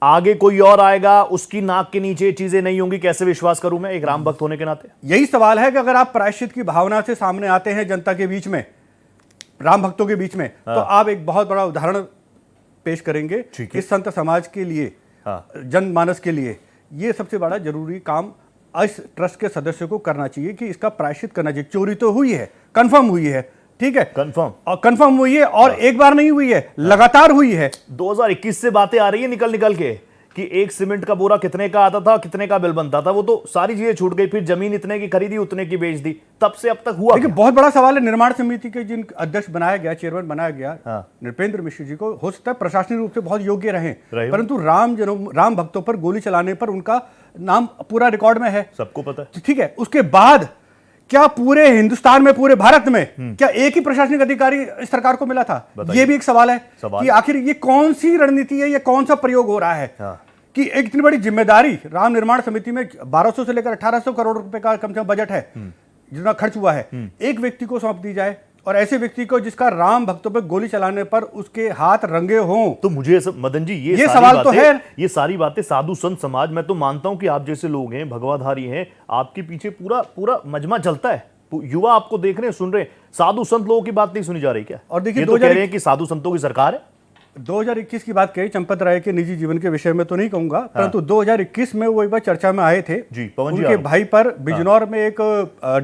आगे कोई और आएगा, उसकी नाक के नीचे चीजें नहीं होंगी, कैसे विश्वास करूं मैं एक राम भक्त होने के नाते? यही सवाल है कि अगर आप प्रायश्चित की भावना से सामने आते हैं जनता के बीच में, राम भक्तों के बीच में, तो आप एक बहुत बड़ा उदाहरण पेश करेंगे इस संत समाज के लिए, जनमानस के लिए। ये सबसे बड़ा जरूरी काम इस ट्रस्ट के सदस्य को करना चाहिए कि इसका प्रायश्चित करना चाहिए। चोरी तो हुई है, कंफर्म हुई है, ठीक है, कंफर्म, और कंफर्म हुई है, और एक बार नहीं हुई है, लगातार हुई है। 2021 से बातें आ रही है निकल निकल के कि एक सीमेंट का बोरा कितने का आता था, कितने का बिल बनता था, वो तो सारी चीजें छूट गई। फिर जमीन इतने की खरीदी, उतने की बेच दी, तब से अब तक हुआ देखिए क्या? बहुत बड़ा सवाल है। निर्माण समिति के जिन अध्यक्ष बनाया गया, चेयरमैन बनाया गया, नृपेंद्र मिश्र जी को हो सकता है प्रशासनिक रूप से बहुत योग्य रहे, परंतु राम भक्तों पर गोली चलाने पर उनका नाम पूरा रिकॉर्ड में है, सबको पता है। ठीक है। उसके बाद क्या पूरे हिंदुस्तान में, पूरे भारत में क्या एक ही प्रशासनिक अधिकारी इस सरकार को मिला था? ये भी एक सवाल है कि आखिर ये कौन सी रणनीति है, ये कौन सा प्रयोग हो रहा है कि एक इतनी बड़ी जिम्मेदारी, राम निर्माण समिति में 1200 से लेकर 1800 करोड़ रुपए का कम से कम बजट है, जितना खर्च हुआ है, एक व्यक्ति को सौंप दी जाए, और ऐसे व्यक्ति को जिसका राम भक्तों पर गोली चलाने पर उसके हाथ रंगे हों। तो मुझे मदन जी ये सवाल तो है। ये सारी बातें साधु संत समाज, मैं तो मानता हूं कि आप जैसे लोग हैं, भगवाधारी हैं, आपके पीछे पूरा पूरा मजमा चलता है, युवा आपको देख रहे हैं, सुन रहे हैं, साधु संत लोगों की बात नहीं सुनी जा रही क्या? और देखिए, तो कह रहे हैं कि साधु संतों की सरकार है। 2021 की बात कही, चंपत राय के निजी जीवन के विषय में तो नहीं कहूंगा, परंतु 2021 में वो एक बार चर्चा में आए थे जी, पवन जी उनके भाई पर बिजनौर में एक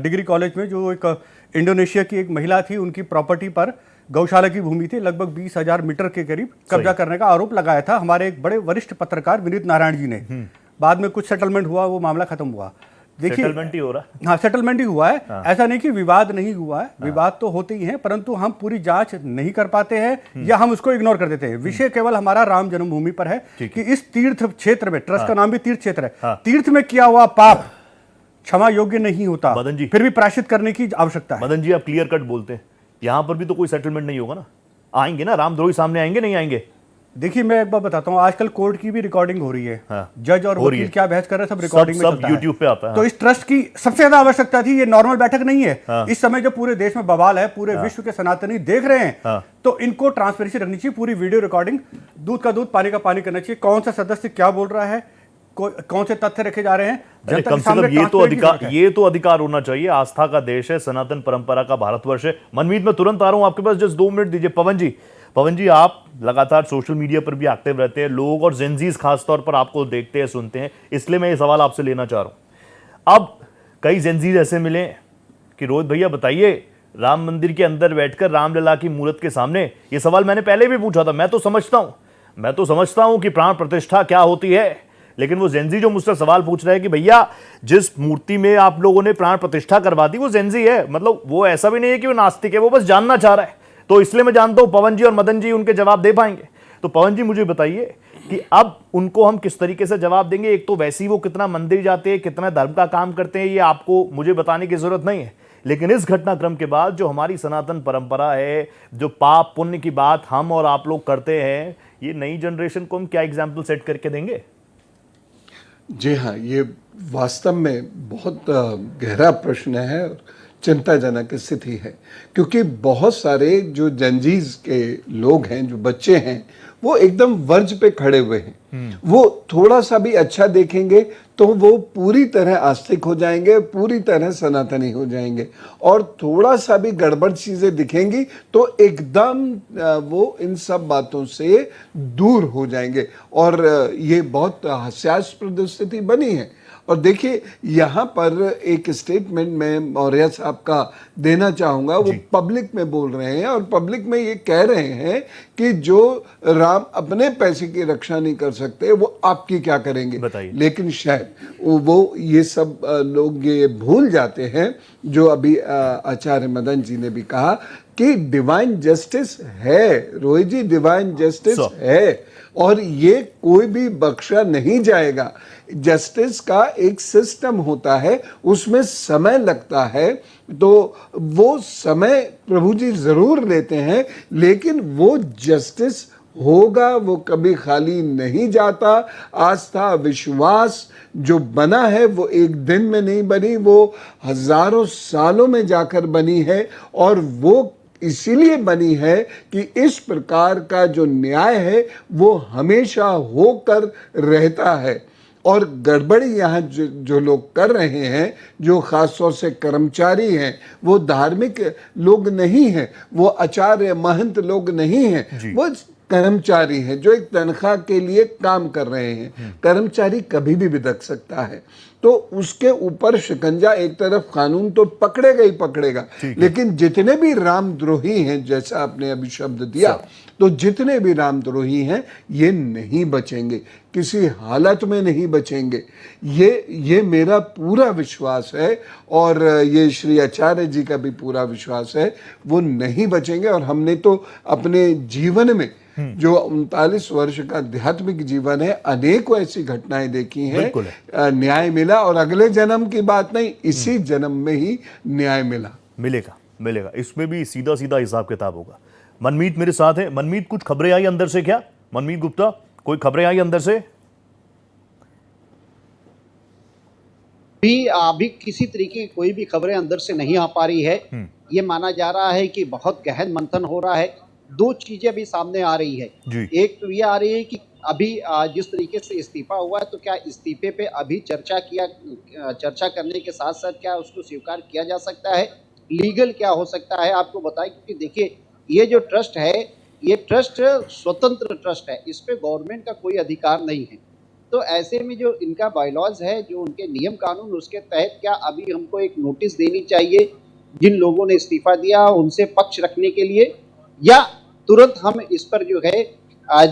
डिग्री कॉलेज में, जो एक इंडोनेशिया की एक महिला थी, उनकी प्रॉपर्टी पर, गौशाला की भूमि थी, लगभग 20,000 मीटर के करीब कब्जा करने का आरोप लगाया था हमारे एक बड़े वरिष्ठ पत्रकार विनीत नारायण जी ने। बाद में कुछ सेटलमेंट हुआ, वो मामला खत्म हुआ। देखिए, सेटलमेंट ही हो रहा है। हाँ, सेटलमेंट ही हुआ है। ऐसा नहीं कि विवाद नहीं हुआ है, विवाद तो होते ही हैं, परंतु हम पूरी जांच नहीं कर पाते हैं या हम उसको इग्नोर कर देते हैं। विषय केवल हमारा राम जन्मभूमि पर है कि इस तीर्थ क्षेत्र में, ट्रस्ट का नाम भी तीर्थ क्षेत्र है, तीर्थ में किया हुआ पाप क्षमा योग्य नहीं होता, मदन जी, फिर भी प्रायश्चित करने की आवश्यकता है। मदन जी आप क्लियर कट बोलते हैं, यहां पर भी तो कोई सेटलमेंट नहीं होगा ना? आएंगे ना रामद्रोही सामने, आएंगे नहीं आएंगे? देखिए, मैं एक बार बताता हूँ, आजकल कोर्ट की भी रिकॉर्डिंग हो रही है, जज और वकील क्या बहस कर रहे हैं, सब रिकॉर्डिंग में चलता है, यूट्यूब पे आता है। तो इस ट्रस्ट की सबसे ज्यादा आवश्यकता थी, ये नॉर्मल बैठक नहीं है। इस समय जो पूरे देश में बवाल है, पूरे विश्व के सनातनी देख रहे हैं, तो इनको ट्रांसपेरेंसी रखनी चाहिए, पूरी वीडियो रिकॉर्डिंग, दूध का दूध पानी का पानी करना चाहिए, कौन सा सदस्य क्या बोल रहा है, कौन से तथ्य रखे जा रहे हैं, कम से कम ये तो अधिकार होना चाहिए। आस्था का देश है, सनातन परंपरा का भारतवर्ष है। मनमीत, मैं तुरंत आ रहा हूं आपके पास, जस्ट 2 मिनट दीजिए। पवन जी आप लगातार सोशल मीडिया पर भी एक्टिव रहते हैं, लोग और जेनजीज खासतौर पर आपको देखते हैं, सुनते हैं, इसलिए मैं ये सवाल आपसे लेना चाह रहा हूं। अब कई जेनजीज ऐसे मिले कि रोहित भैया बताइए, राम मंदिर के अंदर बैठकर रामलला की मूर्त के सामने, ये सवाल मैंने पहले भी पूछा था, मैं तो समझता हूं कि प्राण प्रतिष्ठा क्या होती है, लेकिन वो जेनजी जो मुझसे सवाल पूछ रहे हैं कि भैया जिस मूर्ति में आप लोगों ने प्राण प्रतिष्ठा करवा दी वो जेनजी है, मतलब वो ऐसा भी नहीं है कि वो नास्तिक है, वो बस जानना चाह रहा है। तो इसलिए मैं जानता हूं पवन जी और मदन जी उनके जवाब दे पाएंगे। तो पवन जी मुझे बताइए कि अब उनको हम किस तरीके से जवाब देंगे? एक तो वैसे ही वो कितना मंदिर जाते हैं, कितना धर्म का काम करते हैं, ये आपको मुझे बताने की जरूरत नहीं है, लेकिन इस घटनाक्रम के बाद जो हमारी सनातन परंपरा है, जो पाप पुण्य की बात हम और आप लोग करते हैं, ये नई जनरेशन को हम क्या एग्जाम्पल सेट करके देंगे? जी हाँ, ये वास्तव में बहुत गहरा प्रश्न है और चिंताजनक स्थिति है, क्योंकि बहुत सारे जो जनजीज के लोग हैं, जो बच्चे हैं, वो एकदम वर्ज पे खड़े हुए हैं। वो थोड़ा सा भी अच्छा देखेंगे तो वो पूरी तरह आस्तिक हो जाएंगे, पूरी तरह सनातनी हो जाएंगे, और थोड़ा सा भी गड़बड़ चीजें दिखेंगी तो एकदम वो इन सब बातों से दूर हो जाएंगे, और ये बहुत हास्यास्पद स्थिति बनी है। और देखिए, यहाँ पर एक स्टेटमेंट मैं मौर्य साहब का देना चाहूँगा। वो पब्लिक में बोल रहे हैं और पब्लिक में ये कह रहे हैं कि जो राम अपने पैसे की रक्षा नहीं कर सकते वो आपकी क्या करेंगे। लेकिन शायद वो ये सब लोग ये भूल जाते हैं जो अभी आचार्य मदन जी ने भी कहा कि डिवाइन जस्टिस है, रोहित जी, डिवाइन जस्टिस है और ये कोई भी बख्शा नहीं जाएगा। जस्टिस का एक सिस्टम होता है, उसमें समय लगता है, तो वो समय प्रभु जी जरूर लेते हैं, लेकिन वो जस्टिस होगा, वो कभी खाली नहीं जाता। आस्था विश्वास जो बना है वो एक दिन में नहीं बनी, वो हजारों सालों में जाकर बनी है और वो इसीलिए बनी है कि इस प्रकार का जो न्याय है वो हमेशा होकर रहता है। और गड़बड़ी यहाँ जो लोग कर रहे हैं, जो खासतौर से कर्मचारी हैं, वो धार्मिक लोग नहीं हैं, वो आचार्य महंत लोग नहीं हैं, वो कर्मचारी हैं जो एक तनख्वाह के लिए काम कर रहे हैं। कर्मचारी कभी भी बिदक सकता है, तो उसके ऊपर शिकंजा, एक तरफ कानून तो पकड़ेगा ही पकड़ेगा, लेकिन जितने भी रामद्रोही हैं, जैसा आपने अभी शब्द दिया, तो जितने भी रामद्रोही हैं ये नहीं बचेंगे, किसी हालत में नहीं बचेंगे। ये मेरा पूरा विश्वास है और ये श्री आचार्य जी का भी पूरा विश्वास है, वो नहीं बचेंगे। और हमने तो अपने जीवन में जो 39 वर्ष का आध्यात्मिक जीवन है, अनेकों ऐसी घटनाएं देखी हैं, न्याय मिला और अगले जन्म की बात नहीं, इसी जन्म में ही न्याय मिलेगा। इसमें भी सीधा सीधा हिसाब किताब होगा। मनमीत मेरे साथ है। मनमीत, कुछ खबरें आई अंदर से क्या? मनमीत गुप्ता, कोई खबरें आई अंदर से? अभी किसी तरीके की कोई भी खबरें अंदर से नहीं आ पा रही है। ये माना जा रहा है कि बहुत गहन मंथन हो रहा है। दो चीजें अभी सामने आ रही है। एक तो ये आ रही है कि अभी जिस तरीके से इस्तीफा हुआ है, तो क्या इस्तीफे पे अभी चर्चा करने के साथ साथ क्या उसको स्वीकार किया जा सकता है, लीगल क्या हो सकता है, आपको बताएं। क्योंकि देखिए, ये जो ट्रस्ट है, ये ट्रस्ट स्वतंत्र ट्रस्ट है, इस पे गवर्नमेंट का कोई अधिकार नहीं है। तो ऐसे में जो इनका बायलॉज है, जो उनके नियम कानून, उसके तहत क्या अभी हमको एक नोटिस देनी चाहिए जिन लोगों ने इस्तीफा दिया उनसे पक्ष रखने के लिए, या तुरंत हम इस पर जो है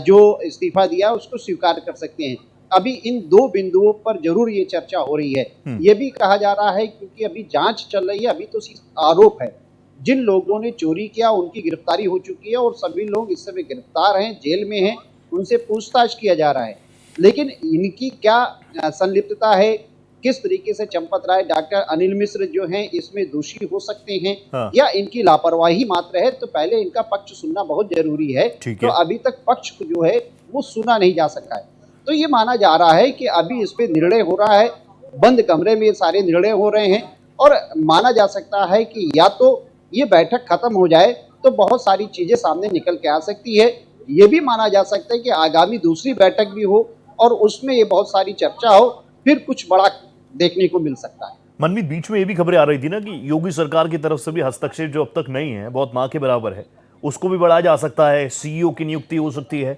जो इस्तीफा दिया उसको स्वीकार कर सकते हैं। अभी इन दो बिंदुओं पर जरूर ये चर्चा हो रही है। ये भी कहा जा रहा है क्योंकि अभी जांच चल रही है, अभी तो सिर्फ आरोप है। जिन लोगों ने चोरी किया उनकी गिरफ्तारी हो चुकी है और सभी लोग इस समय गिरफ्तार हैं, जेल में हैं, उनसे पूछताछ किया जा रहा है। लेकिन इनकी क्या संलिप्तता है, किस तरीके से चंपत राय, डॉक्टर अनिल मिश्र जो हैं इसमें दोषी हो सकते हैं, या इनकी लापरवाही मात्र है, तो पहले इनका पक्ष सुनना बहुत जरूरी है। तो अभी तक पक्ष जो है वो सुना नहीं जा सका है। तो ये माना जा रहा है कि अभी इस पे निर्णय हो रहा है, बंद कमरे में सारे निर्णय हो रहे हैं, और माना जा सकता है कि या तो ये बैठक खत्म हो जाए तो बहुत सारी चीजें सामने निकल के आ सकती है। ये भी माना जा सकता है कि आगामी दूसरी बैठक भी हो और उसमें ये बहुत सारी चर्चा हो, फिर कुछ बड़ा देखने को मिल सकता है। मनमीत, बीच में ये भी खबरें आ रही थी ना कि योगी सरकार की तरफ से भी हस्तक्षेप जो अब तक नहीं है, बहुत मां के बराबर है, उसको भी बढ़ाया जा सकता है, सीईओ की नियुक्ति हो सकती है,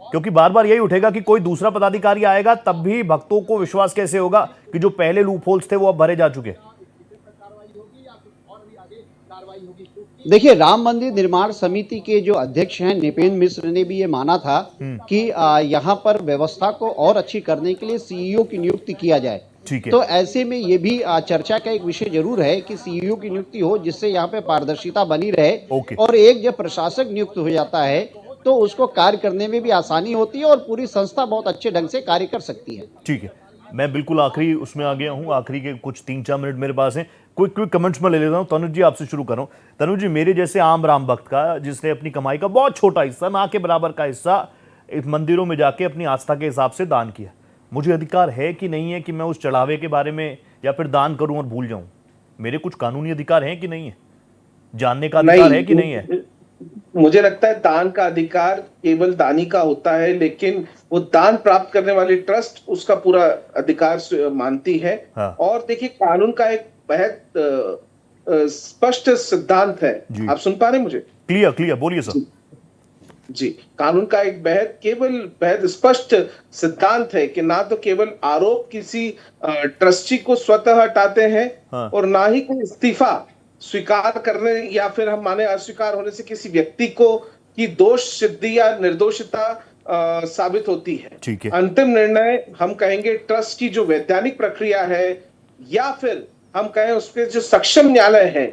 क्योंकि बार बार यही उठेगा कि कोई दूसरा पदाधिकारी आएगा तब भी भक्तों को विश्वास कैसे होगा कि जो पहले लूप होल्स थे वो अब भरे जा चुके। देखिए, राम मंदिर निर्माण समिति के जो अध्यक्ष हैं नृपेंद्र मिश्र ने भी ये माना था कि यहाँ पर व्यवस्था को और अच्छी करने के लिए सीईओ की नियुक्ति किया जाए। तो ऐसे में ये भी चर्चा का एक विषय जरूर है कि सीईओ की नियुक्ति हो, जिससे यहाँ पे पारदर्शिता बनी रहे। और एक जब प्रशासक नियुक्त हो जाता है तो उसको कार्य करने में भी आसानी होती है और पूरी संस्था बहुत अच्छे ढंग से कार्य कर सकती है। ठीक है, मैं बिल्कुल आखिरी उसमें आ गया हूँ, आखिरी के कुछ 3-4 मिनट मेरे पास हैं। क्विक कमेंट्स में ले लेता हूँ। तनुज जी, आपसे शुरू कर रहा हूँ। तनुज जी, मेरे जैसे आम राम भक्त का, जिसने अपनी कमाई का बहुत छोटा हिस्सा, ना के बराबर का हिस्सा इस मंदिरों में जाके अपनी आस्था के हिसाब से दान किया, मुझे अधिकार है कि नहीं है कि मैं उस चढ़ावे के बारे में या फिर दान करूं और भूल जाऊं? मेरे कुछ कानूनी अधिकार हैं कि नहीं है? जानने का अधिकार है कि नहीं है? मुझे लगता है दान का अधिकार केवल दानी का होता है, लेकिन वो दान प्राप्त करने वाली ट्रस्ट उसका पूरा अधिकार मानती है। और देखिए, कानून का एक बेहद स्पष्ट सिद्धांत है। आप सुन पा रहे हैं मुझे? क्लियर, बोलिए सर। जी, कानून का एक बेहद स्पष्ट सिद्धांत है कि ना तो केवल आरोप किसी ट्रस्टी को स्वतः हटाते हैं, और ना ही कोई इस्तीफा स्वीकार करने या फिर हम माने अस्वीकार होने से किसी व्यक्ति को की दोष सिद्धि या निर्दोषता साबित होती है। अंतिम निर्णय हम कहेंगे ट्रस्ट की जो वैधानिक प्रक्रिया है, या फिर हम कहें उसके जो सक्षम न्यायालय है,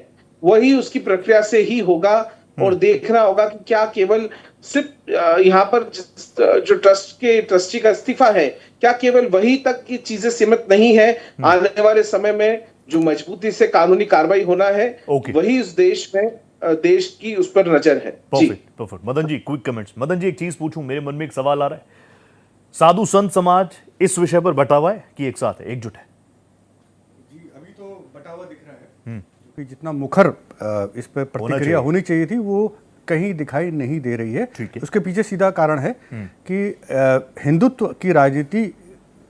वही उसकी प्रक्रिया से ही होगा। और देखना होगा कि क्या केवल सिर्फ यहाँ पर जो ट्रस्ट के ट्रस्टी का इस्तीफा है, क्या केवल वही तक की चीजें सीमित नहीं है। आने वाले समय में जो मजबूती से कानूनी कार्रवाई होना है, वही उस देश में देश की उस पर नजर है। Perfect. Madan ji, quick comments. Madan ji, एक चीज पूछूं, मेरे मन में एक सवाल आ रहा है, साधु संत समाज इस विषय पर बटा हुआ है कि एक साथ है, एकजुट है? जी, अभी तो बटा हुआ दिख रहा है कि जितना मुखर इस पर प्रतिक्रिया होनी चाहिए थी वो कहीं दिखाई नहीं दे रही है। उसके पीछे सीधा कारण है कि हिंदुत्व की राजनीति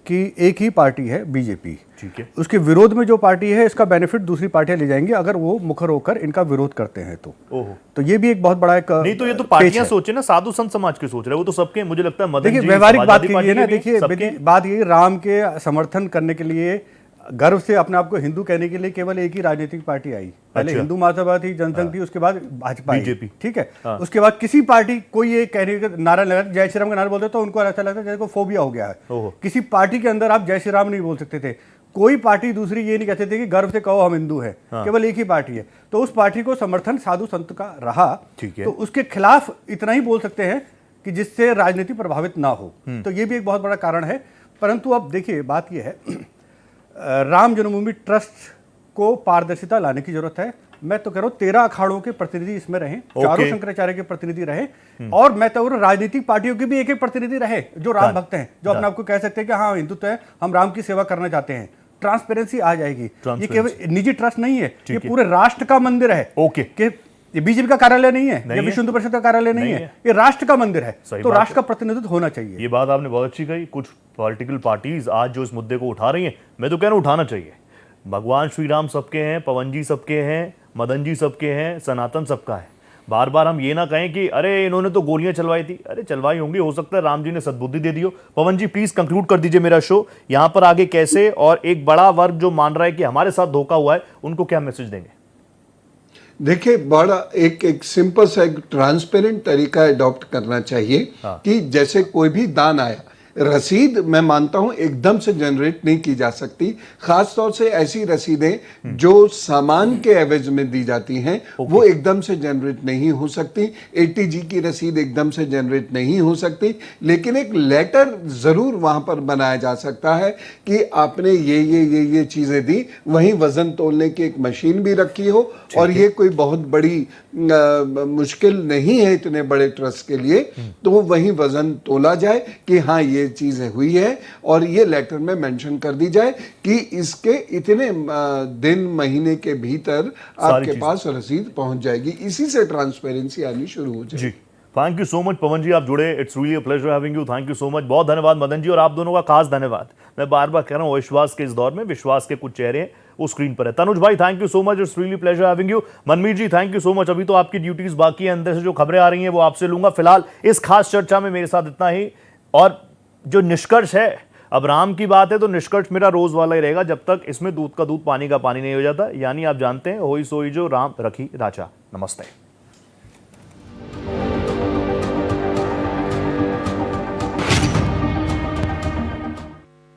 की एक ही पार्टी है, बीजेपी। ठीक है। उसके विरोध में जो पार्टी है, इसका बेनिफिट दूसरी पार्टियां ले जाएंगी अगर वो मुखर होकर इनका विरोध करते हैं तो ये भी एक बहुत बड़ा एक नहीं तो ये तो पार्टियां सोचे ना, साधु संत समाज के सोच रहे, वो तो सबके, मुझे लगता है मदन जी, देखिए व्यवहारिक बात ये ना, देखिए बात ये, राम के समर्थन करने के लिए गर्व से अपने आप को हिंदू कहने के लिए केवल एक ही राजनीतिक पार्टी आई। पहले हिंदू महासभा थी, जनसंघ थी, उसके बाद भाजपा, बीजेपी। ठीक है। उसके बाद किसी पार्टी कोई ये कहने का नारा लगा, जय श्री राम का नारा बोलते तो उनको ऐसा लगता है जैसे को फोबिया हो गया है। किसी पार्टी के अंदर आप जय श्री राम नहीं बोल सकते थे। कोई पार्टी दूसरी ये नहीं कहते थे कि गर्व से कहो हम हिंदू है। केवल एक ही पार्टी है। तो उस पार्टी को समर्थन साधु संत का रहा, तो उसके खिलाफ इतना ही बोल सकते हैं कि जिससे राजनीति प्रभावित ना हो। तो ये भी एक बहुत बड़ा कारण है। परंतु अब देखिए बात यह है, राम जन्मभूमि ट्रस्ट को पारदर्शिता लाने की जरूरत है। मैं तो कह रहा हूं 13 अखाड़ों के प्रतिनिधि इसमें रहे, चारों शंकराचार्य के प्रतिनिधि रहे, और मैं तो राजनीतिक पार्टियों के भी एक एक प्रतिनिधि रहे जो राम भक्त हैं, जो अपने आप को कह सकते हैं कि हाँ हिंदुत्व है, हम राम की सेवा करना चाहते हैं। ट्रांसपेरेंसी आ जाएगी। ये केवल निजी ट्रस्ट नहीं है, ये पूरे राष्ट्र का मंदिर है। कि ये बीजेपी का कार्यालय नहीं है, ये विश्व हिंदू परिषद का कार्यालय नहीं है, ये राष्ट्र का मंदिर है। तो राष्ट्र का प्रतिनिधित्व होना चाहिए। ये बात आपने बहुत अच्छी कही। कुछ पॉलिटिकल पार्टीज आज जो इस मुद्दे को उठा रही हैं, मैं तो कह रहा हूं उठाना चाहिए। भगवान श्री राम सबके हैं, पवन जी सबके हैं, मदन जी सबके हैं, सनातन सबका है। बार बार हम ये ना कहें कि अरे इन्होंने तो गोलियां चलवाई थी। अरे चलवाई होंगी, हो सकता है राम जी ने सद्बुद्धि दे दी हो। पवन जी प्लीज कंक्लूड कर दीजिए मेरा शो। यहां पर आगे कैसे, और एक बड़ा वर्ग जो मान रहा है कि हमारे साथ धोखा हुआ है, उनको क्या मैसेज देंगे? देखिए, बड़ा एक सिंपल सा एक ट्रांसपेरेंट तरीका अडॉप्ट करना चाहिए। कि जैसे कोई भी दान आया, रसीद मैं मानता हूं एकदम से जनरेट नहीं की जा सकती। खास तौर से ऐसी रसीदें जो सामान के एवज में दी जाती हैं, वो एकदम से जनरेट नहीं हो सकती। ATG की रसीद एकदम से जनरेट नहीं हो सकती। लेकिन एक लेटर जरूर वहां पर बनाया जा सकता है कि आपने ये चीजें दी। वहीं वजन तोलने की एक मशीन भी रखी हो, और ये कोई बहुत बड़ी मुश्किल नहीं है इतने बड़े ट्रस्ट के लिए। तो वहीं वजन तोला जाए कि हाँ ये चीजें हुई है, और ये लेटर में मेंशन कर दी जाए कि इसके इतने दिन महीने के भीतर आपके पास रसीद पहुंच जाएगी। इसी से ट्रांसपेरेंसी आनी शुरू हो जाएगी। थैंक यू सो मच पवन जी, आप जुड़े, it's really a pleasure having you. Thank you so much. बहुत धन्यवाद मदन जी, और आप दोनों का खास धन्यवाद। मैं बार बार कह रहा हूँ, विश्वास के इस दौर में विश्वास के कुछ चेहरे हैं, वो स्क्रीन पर है। तनुज भाई thank you so much, it's really pleasure having you. Manmeet ji thank you so much. अभी तो आपकी ड्यूटीज बाकी है, अंदर से जो खबरें आ रही हैं वो आपसे लूंगा। फिलहाल इस खास चर्चा में मेरे साथ इतना ही। और जो निष्कर्ष है, अब राम की बात है तो निष्कर्ष मेरा रोज वाला ही रहेगा, जब तक इसमें दूध का दूध पानी का पानी नहीं हो जाता। यानी आप जानते हैं, होई सोई जो राम रखी राजा। नमस्ते।